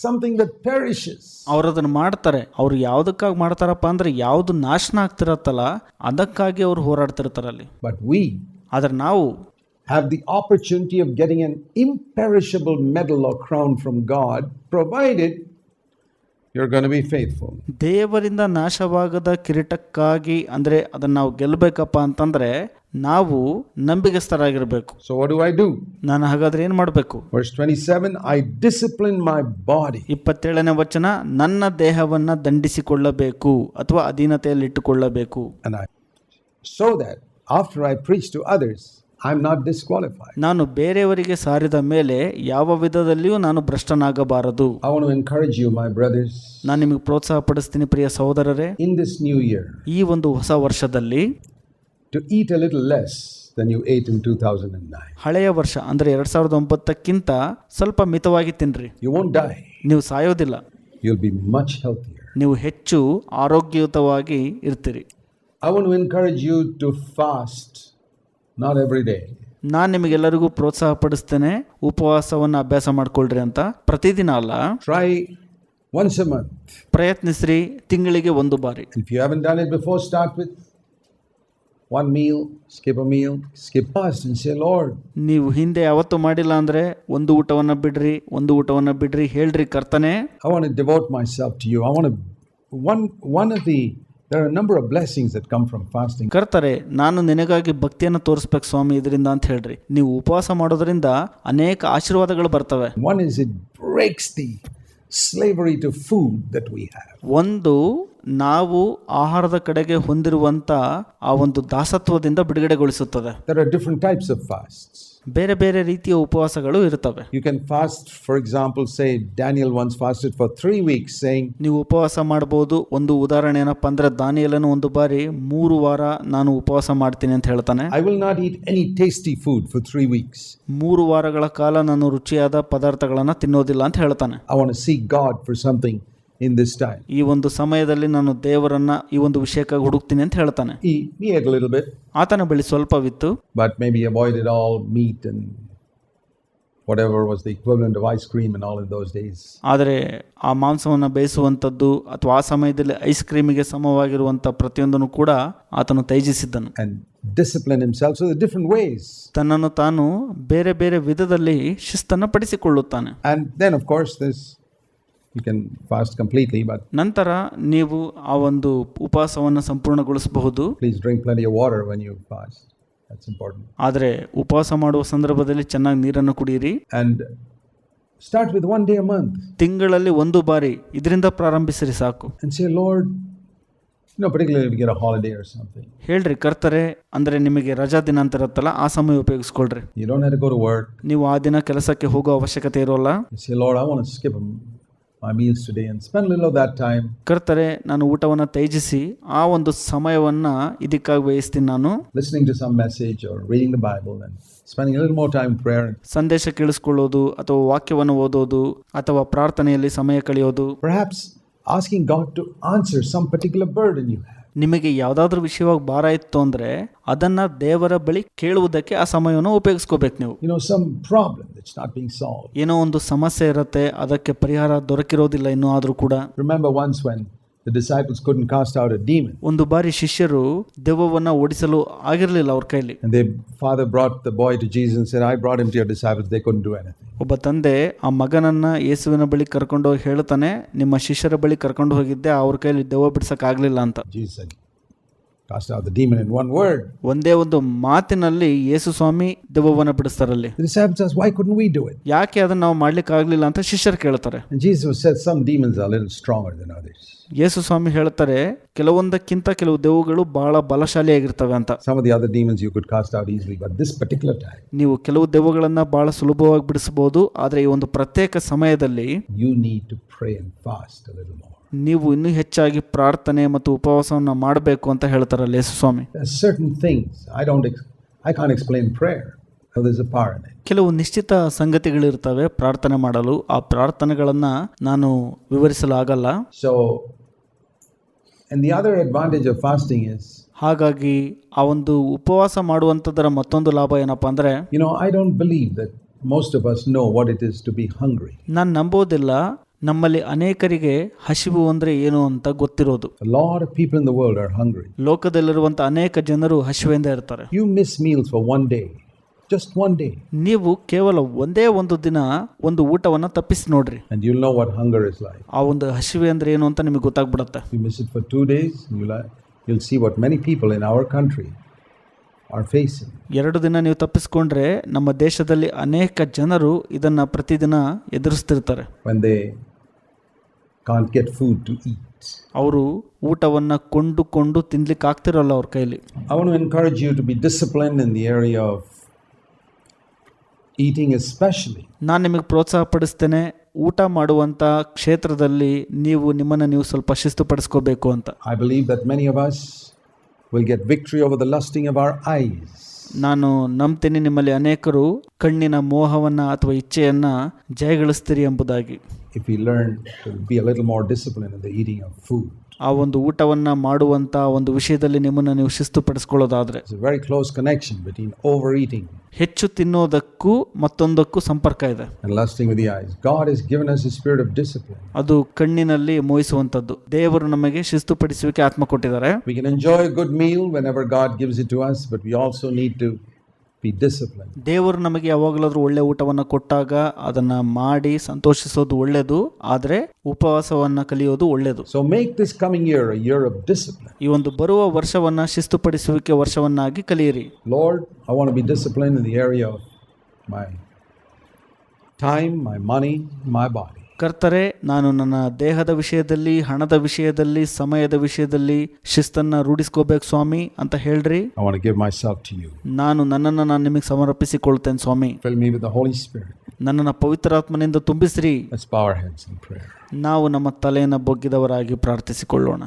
Speaker 1: something that perishes.
Speaker 2: ಅವರು ಅದನ್ನ ಮಾಡ್ತಾರೆ. ಅವ್ರು ಯಾವ್ದಕ್ಕಾಗಿ ಮಾಡ್ತಾರಪ್ಪ ಅಂದ್ರೆ ಯಾವ್ದು ನಾಶನ ಆಗ್ತಿರತ್ತಲ್ಲ ಅದಕ್ಕಾಗಿ ಅವ್ರು ಹೋರಾಡ್ತಿರ್ತಾರಲ್ಲಿ.
Speaker 1: But we
Speaker 2: ಆದ್ರೆ ನಾವು
Speaker 1: have the opportunity of getting an imperishable medal or crown from God, provided you're going to be faithful.
Speaker 2: ದೇವರಿಂದ ನಾಶವಾಗದ ಕಿರೀಟಕ್ಕಾಗಿ ಅಂದ್ರೆ ಅದನ್ನ ನಾವು ಗೆಲ್ಲಬೇಕಪ್ಪ ಅಂತಂದ್ರೆ ನಾವು ನಂಬಿಗಸ್ತರಾಗಿರ್ಬೇಕು.
Speaker 1: So what do I do?
Speaker 2: ನಾನು ಹಾಗಾದ್ರೆ ಏನ್ ಮಾಡಬೇಕು?
Speaker 1: Verse 27, I discipline my body.
Speaker 2: 27ನೇ ವಚನ, ನನ್ನ ದೇಹವನ್ನ ದಂಡಿಸಿಕೊಳ್ಳಬೇಕು ಅಥವಾ ಅಧೀನತೆಯಲ್ಲಿಟ್ಟುಕೊಳ್ಳಬೇಕು.
Speaker 1: And so that after I preach to others, I'm not disqualified.
Speaker 2: ನಾನು ಬೇರೆಯವರಿಗೆ ಸಾರಿದ ಮೇಲೆ ಯಾವ ವಿಧದಲ್ಲಿಯೂ ನಾನು ಭ್ರಷ್ಟನಾಗಬಾರದು.
Speaker 1: I want to encourage you, my brothers.
Speaker 2: ನಾನು ನಿಮಗೆ ಪ್ರೋತ್ಸಾಹ ಪಡಿಸ್ತೀನಿ ಪ್ರಿಯ ಸಹೋದರರೇ,
Speaker 1: in this new year,
Speaker 2: ಈ ಒಂದು ಹೊಸ ವರ್ಷದಲ್ಲಿ
Speaker 1: to eat a little less than you ate in 2009.
Speaker 2: ಹಳೆಯ ವರ್ಷ ಅಂದ್ರೆ 2009ಕ್ಕಿಂತ ಸ್ವಲ್ಪ ಮಿತವಾಗಿ ತಿನ್ರಿ.
Speaker 1: You won't die.
Speaker 2: ನೀವು ಸಾಯೋದಿಲ್ಲ.
Speaker 1: You'll be much healthier.
Speaker 2: ನೀವು ಹೆಚ್ಚು ಆರೋಗ್ಯಯುತವಾಗಿ ಇರ್ತೀರಿ.
Speaker 1: I want to encourage you to fast, not every day.
Speaker 2: ನಾನು ನಿಮಗೆಲ್ಲರಿಗೂ ಪ್ರೋತ್ಸಾಹ ಪಡಿಸ್ತೇನೆ ಉಪವಾಸವನ್ನು ಅಭ್ಯಾಸ ಮಾಡ್ಕೊಳ್ರಿ ಅಂತ. ಪ್ರತಿದಿನ ಅಲ್ಲ,
Speaker 1: try once a month.
Speaker 2: ಪ್ರಯತ್ನಿಸ್ರಿ, ತಿಂಗಳಿಗೆ ಒಂದು ಬಾರಿ.
Speaker 1: If you haven't done it before, start with one meal, skip a meal, skip fast and say, Lord.
Speaker 2: ನೀವು ಹಿಂದೆ ಯಾವತ್ತೂ ಮಾಡಿಲ್ಲ ಅಂದ್ರೆ ಒಂದು ಊಟವನ್ನ ಬಿಡ್ರಿ, ಹೇಳ್ರಿ ಕರ್ತನೇ,
Speaker 1: I want to devote myself to you. I want to there are a number of blessings that come from fasting.
Speaker 2: ಕರ್ತರೆ, ನಾನು ನಿನಗಾಗಿ ಭಕ್ತಿಯನ್ನು ತೋರಿಸ್ಬೇಕು ಸ್ವಾಮಿ ಇದರಿಂದ ಅಂತ ಹೇಳ್ರಿ. ನೀವು ಉಪವಾಸ ಮಾಡೋದ್ರಿಂದ ಅನೇಕ ಆಶೀರ್ವಾದಗಳು ಬರ್ತವೆ.
Speaker 1: One is it breaks the slavery to food that we have.
Speaker 2: ಒಂದು, ನಾವು ಆಹಾರದ ಕಡೆಗೆ ಹೊಂದಿರುವಂತ ಆ ಒಂದು ದಾಸತ್ವದಿಂದ ಬಿಡುಗಡೆಗೊಳಿಸುತ್ತದೆ.
Speaker 1: There are different types of fasts.
Speaker 2: ಬೇರೆ ಬೇರೆ ರೀತಿಯ ಉಪವಾಸಗಳು ಇರುತ್ತವೆ.
Speaker 1: You can fast, for example, say Daniel once fasted for 3 weeks, saying,
Speaker 2: ನೀವು ಉಪವಾಸ ಮಾಡಬಹುದು. ಒಂದು ಉದಾಹರಣೆ ಏನಪ್ಪಾ ಅಂದ್ರೆ, ದಾನಿಯೇಲನು ಒಂದು ಬಾರಿ 3 ವಾರ ನಾನು ಉಪವಾಸ ಮಾಡ್ತೀನಿ ಅಂತ ಹೇಳ್ತಾನೆ.
Speaker 1: I will not eat any tasty food for 3 weeks.
Speaker 2: 3 ವಾರಗಳ ಕಾಲ ನಾನು ರುಚಿಯಾದ ಪದಾರ್ಥಗಳನ್ನ ತಿನ್ನೋದಿಲ್ಲ ಅಂತ ಹೇಳ್ತಾನೆ.
Speaker 1: I want to seek God for something in this time.
Speaker 2: ಈ ಒಂದು ಸಮಯದಲ್ಲಿ ನಾನು ದೇವರನ್ನ ಈ ಒಂದು ವಿಷಯಕ್ಕಾಗಿ ಹುಡುಕ್ತೀನಿ ಅಂತ ಹೇಳ್ತಾನೆ.
Speaker 1: He ate a little bit.
Speaker 2: ಆತನ ಬಳಿ ಸ್ವಲ್ಪವಿತ್ತು.
Speaker 1: But maybe avoided all meat and whatever was the equivalent of ice cream and all in those days.
Speaker 2: ಆದರೆ ಆ ಮಾಂಸವನ್ನು ಬೇಯಿಸುವಂಥದ್ದು ಅಥವಾ ಆ ಸಮಯದಲ್ಲಿ ಐಸ್ ಕ್ರೀಮಿಗೆ ಸಮವಾಗಿರುವಂಥ ಪ್ರತಿಯೊಂದನ್ನು ಕೂಡ ಆತನು ತ್ಯಜಿಸಿದ್ದನು.
Speaker 1: And discipline himself so the different ways.
Speaker 2: ತನ್ನನ್ನು ತಾನು ಬೇರೆ ಬೇರೆ ವಿಧದಲ್ಲಿ ಶಿಸ್ತನ್ನು ಪಡಿಸಿಕೊಳ್ಳುತ್ತಾನೆ.
Speaker 1: And then of course this you can fast completely, but
Speaker 2: ನಂತರ ನೀವು ಆ ಒಂದು ಉಪವಾಸವನ್ನು ಸಂಪೂರ್ಣಗೊಳಿಸಬಹುದು.
Speaker 1: please drink plenty of water when you fast. That's important.
Speaker 2: ಆದರೆ ಉಪವಾಸ ಮಾಡುವ ಸಂದರ್ಭದಲ್ಲಿ ಚೆನ್ನಾಗಿ ನೀರನ್ನು ಕುಡಿಯಿರಿ.
Speaker 1: And start with one day a month.
Speaker 2: ತಿಂಗಳಲ್ಲಿ ಒಂದು ಬಾರಿ ಇದರಿಂದ ಪ್ರಾರಂಭಿಸಿರಿ ಸಾಕು.
Speaker 1: And say, Lord, particularly if you get a holiday or something.
Speaker 2: ಹೇಳ್ರಿ ಕರ್ತರೆ, ಅಂದರೆ ನಿಮಗೆ ರಜಾ ದಿನ ಅಂತ ಇರುತ್ತಲ್ಲ ಆ ಸಮಯ ಉಪಯೋಗಿಸ್ಕೊಳ್ರಿ.
Speaker 1: You don't have to go to work.
Speaker 2: ನೀವು ಆ ದಿನ ಕೆಲಸಕ್ಕೆ ಹೋಗೋ ಅವಶ್ಯಕತೆ ಇರೋಲ್ಲ.
Speaker 1: You say, Lord, I want to skip my meals today and spend a little of that time.
Speaker 2: ಕರ್ತರೆ, ನಾನು ಊಟವನ್ನು ತ್ಯಜಿಸಿ ಆ ಒಂದು ಸಮಯವನ್ನ ಇದಕ್ಕಾಗಿ ವ್ಯಯಿಸ್ತೀನಿ. ನಾನು
Speaker 1: listening to some message or reading the Bible and spending a little more time in prayer.
Speaker 2: ಸಂದೇಶ ಕೇಳಿಸಿಕೊಳ್ಳೋದು ಅಥವಾ ವಾಕ್ಯವನ್ನು ಓದೋದು ಅಥವಾ ಪ್ರಾರ್ಥನೆಯಲ್ಲಿ ಸಮಯ ಕಳೆಯೋದು.
Speaker 1: Perhaps asking God to answer some particular burden you have.
Speaker 2: ನಿಮಗೆ ಯಾವುದಾದ್ರೂ ವಿಷಯವಾಗಿ ಭಾರ ಇತ್ತು ಅಂದರೆ ಅದನ್ನು ದೇವರ ಬಳಿ ಕೇಳುವುದಕ್ಕೆ ಆ ಸಮಯವನ್ನು ಉಪಯೋಗಿಸ್ಕೋಬೇಕು ನೀವು.
Speaker 1: Some problem that's not being solved.
Speaker 2: ಏನೋ ಒಂದು ಸಮಸ್ಯೆ ಇರುತ್ತೆ, ಅದಕ್ಕೆ ಪರಿಹಾರ ದೊರಕಿರೋದಿಲ್ಲ ಇನ್ನೂ ಆದರೂ ಕೂಡ.
Speaker 1: Remember once when the disciples couldn't cast out a demon.
Speaker 2: ಒಂದು ಬಾರಿ ಶಿಷ್ಯರು ದೆವ್ವವನ್ನು ಓಡಿಸಲು ಆಗಿರಲಿಲ್ಲ ಅವ್ರ ಕೈಲಿ.
Speaker 1: And their father brought the boy to Jesus and said, I brought him to your disciples. They couldn't do anything.
Speaker 2: ಒಬ್ಬ ತಂದೆ ಆ ಮಗನನ್ನ ಯೇಸುವಿನ ಬಳಿ ಕರ್ಕೊಂಡು ಹೋಗಿ ಹೇಳ್ತಾನೆ, ನಿಮ್ಮ ಶಿಷ್ಯರ ಬಳಿ ಕರ್ಕೊಂಡು ಹೋಗಿದ್ದೆ, ಅವ್ರ ಕೈಲಿ ದೆವ್ವ ಬಿಡ್ಸಕ್ ಆಗ್ಲಿಲ್ಲ ಅಂತ.
Speaker 1: Jesus said, cast out the demon in one word.
Speaker 2: ಒಂದೇ ಒಂದು ಮಾತಿನಲ್ಲಿ ಯೇಸು ಸ್ವಾಮಿ ದೆವ್ವವನ್ನು ಬಿಡಿಸ್ತಾರಲ್ಲಿ.
Speaker 1: The disciples asked, why couldn't we do it?
Speaker 2: ಯಾಕೆ ಅದನ್ನ ನಾವು ಮಾಡ್ಲಿಕ್ಕೆ ಆಗ್ಲಿಲ್ಲ ಅಂತ ಶಿಷ್ಯರು ಕೇಳ್ತಾರೆ.
Speaker 1: And Jesus said, some demons are a little stronger than others.
Speaker 2: ಯೇಸು ಸ್ವಾಮಿ ಹೇಳ್ತಾರೆ, ಕೆಲವೊಂದಕ್ಕಿಂತ ಕೆಲವು ದೆವ್ವಗಳು ಬಹಳ ಬಲಶಾಲಿಯಾಗಿರ್ತವೆ ಅಂತ.
Speaker 1: Some of the other demons you could cast out easily, but this particular time,
Speaker 2: ನೀವು ಕೆಲವು ದೆವ್ವಗಳನ್ನ ಬಹಳ ಸುಲಭವಾಗಿ ಬಿಡಿಸಬಹುದು, ಆದರೆ ಈ ಒಂದು ಪ್ರತ್ಯೇಕ ಸಮಯದಲ್ಲಿ
Speaker 1: you need to pray and fast a little more.
Speaker 2: ನೀವು ಇನ್ನೂ ಹೆಚ್ಚಾಗಿ ಪ್ರಾರ್ಥನೆ ಮತ್ತು ಉಪವಾಸವನ್ನು ಮಾಡಬೇಕು ಅಂತ ಹೇಳ್ತಾರಲ್ಲ ಯೇಸು ಸ್ವಾಮಿ.
Speaker 1: There's certain things I can't explain prayer. So there's a power in it.
Speaker 2: ಕೆಲವು ನಿಶ್ಚಿತ ಸಂಗತಿಗಳಿರ್ತವೆ ಪ್ರಾರ್ಥನೆ ಮಾಡಲು, ಆ ಪ್ರಾರ್ಥನೆಗಳನ್ನ ನಾನು ವಿವರಿಸಲು ಆಗಲ್ಲ.
Speaker 1: So, and the other advantage of fasting is,
Speaker 2: ಹಾಗಾಗಿ ಆ ಒಂದು ಉಪವಾಸ ಮಾಡುವಂಥದ್ದರ ಮತ್ತೊಂದು ಲಾಭ ಏನಪ್ಪಾ ಅಂದ್ರೆ,
Speaker 1: I don't believe that most of us know what it is to be hungry.
Speaker 2: ನಾನು ನಂಬೋದಿಲ್ಲ ನಮ್ಮಲ್ಲಿ ಅನೇಕರಿಗೆ ಹಸಿವು ಅಂದ್ರೆ ಏನು ಅಂತ ಗೊತ್ತಿರೋದು.
Speaker 1: A lot of people in the world are hungry.
Speaker 2: ಲೋಕದಲ್ಲಿರುವಂತ ಅನೇಕ ಜನರು ಹಸಿವೆಯಿಂದ ಇರ್ತಾರೆ.
Speaker 1: You miss meals for one day, just one day.
Speaker 2: ನೀವು ಕೇವಲ ಒಂದೇ ಒಂದು ದಿನ ಒಂದು ಊಟವನ್ನ ತಪ್ಪಿಸಿ ನೋಡ್ರಿ,
Speaker 1: and you'll know what hunger is like.
Speaker 2: ಆ ಒಂದು ಹಸಿವೆ ಅಂದ್ರೆ ಏನು ಅಂತ ನಿಮಗೆ ಗೊತ್ತಾಗ್ಬಿಡುತ್ತೆ.
Speaker 1: You miss it for 2 days, you'll see what many people in our country are facing.
Speaker 2: 2 ದಿನ ನೀವು ತಪ್ಪಿಸ್ಕೊಂಡ್ರೆ ನಮ್ಮ ದೇಶದಲ್ಲಿ ಅನೇಕ ಜನರು ಇದನ್ನ ಪ್ರತಿದಿನ ಎದುರಿಸ್ತಿರ್ತಾರೆ.
Speaker 1: When they can't get food to eat.
Speaker 2: ಅವರು ಊಟವನ್ನ ಕೊಂಡುಕೊಂಡು ತಿನ್ಲಿಕ್ಕೆ ಆಗ್ತಿರಲ್ಲ ಅವ್ರ ಕೈಲಿ.
Speaker 1: I want to encourage you to be disciplined in the area of eating especially.
Speaker 2: ನಾನು ನಿಮಗೆ ಪ್ರೋತ್ಸಾಹ ಪಡಿಸ್ತೇನೆ, ಊಟ ಮಾಡುವಂತ ಕ್ಷೇತ್ರದಲ್ಲಿ ನಿಮ್ಮನ್ನು ನೀವು ಸ್ವಲ್ಪ ಶಿಸ್ತುಪಡಿಸ್ಕೋಬೇಕು ಅಂತ.
Speaker 1: I believe that many of us will get victory over the lusting of our eyes.
Speaker 2: ನಾನು ನಂಬ್ತೀನಿ ನಿಮ್ಮಲ್ಲಿ ಅನೇಕರು ಕಣ್ಣಿನ ಮೋಹವನ್ನ ಅಥವಾ ಇಚ್ಛೆಯನ್ನ ಜಯಗಳಿಸ್ತೀರಿ ಎಂಬುದಾಗಿ.
Speaker 1: If we learn to be a little more disciplined in the eating of food.
Speaker 2: ಆ ಒಂದು ಊಟವನ್ನ ಮಾಡುವಂತ ಒಂದು ವಿಷಯದಲ್ಲಿ ನಿಮ್ಮನ್ನು ನೀವು ಶಿಸ್ತುಪಡಿಸ್ಕೊಳ್ಳೋದಾದ್ರೆ.
Speaker 1: There's a very close connection between overeating.
Speaker 2: ಹೆಚ್ಚು ತಿನ್ನೋದಕ್ಕೂ ಮತ್ತೊಂದಕ್ಕೂ ಸಂಪರ್ಕ ಇದೆ.
Speaker 1: And lusting with the eyes. God has given us a spirit of discipline.
Speaker 2: ಅದು ಕಣ್ಣಿನಲ್ಲಿ ಮೋಹಿಸುವಂತದ್ದು. ದೇವರು ನಮಗೆ ಶಿಸ್ತುಪಡಿಸುವಿಕೆ ಆತ್ಮ ಕೊಟ್ಟಿದ್ದಾರೆ.
Speaker 1: We can enjoy a good meal whenever God gives it to us, but we also need to be disciplined.
Speaker 2: ದೇವರು ನಮಗೆ ಯಾವಾಗಲಾದ್ರೂ ಒಳ್ಳೆ ಊಟವನ್ನು ಕೊಟ್ಟಾಗ ಅದನ್ನ ಮಾಡಿ ಸಂತೋಷಿಸೋದು ಒಳ್ಳೆಯದು, ಆದರೆ ಉಪವಾಸವನ್ನ ಕಲಿಯೋದು ಒಳ್ಳೆಯದು.
Speaker 1: So make this coming year a year of discipline.
Speaker 2: ಈ ಒಂದು ಬರುವ ವರ್ಷವನ್ನ ಶಿಸ್ತುಪಡಿಸುವಿಕೆ ವರ್ಷವನ್ನಾಗಿ ಕಲಿಯಿರಿ.
Speaker 1: Lord, I want to be disciplined in the area of my time, my money, my body.
Speaker 2: ಕರ್ತರೆ, ನಾನು ನನ್ನ ದೇಹದ ವಿಷಯದಲ್ಲಿ, ಹಣದ ವಿಷಯದಲ್ಲಿ, ಸಮಯದ ವಿಷಯದಲ್ಲಿ ಶಿಸ್ತನ್ನ ರೂಢಿಸ್ಕೋಬೇಕು ಸ್ವಾಮಿ ಅಂತ ಹೇಳ್ರಿ.
Speaker 1: I want to give myself to you.
Speaker 2: ನನ್ನನ್ನು ನಿಮಗೆ ಸಮರ್ಪಿಸಿಕೊಳ್ತೇನೆ ಸ್ವಾಮಿ.
Speaker 1: Fill me with the Holy Spirit.
Speaker 2: ನನ್ನನ್ನು ಪವಿತ್ರಾತ್ಮನಿಂದ ತುಂಬಿಸ್ರಿ.
Speaker 1: Let's bow our heads in prayer.
Speaker 2: ನಾವು ನಮ್ಮ ತಲೆಯನ್ನು ಬೊಗ್ಗಿದವರಾಗಿ ಪ್ರಾರ್ಥಿಸಿಕೊಳ್ಳೋಣ.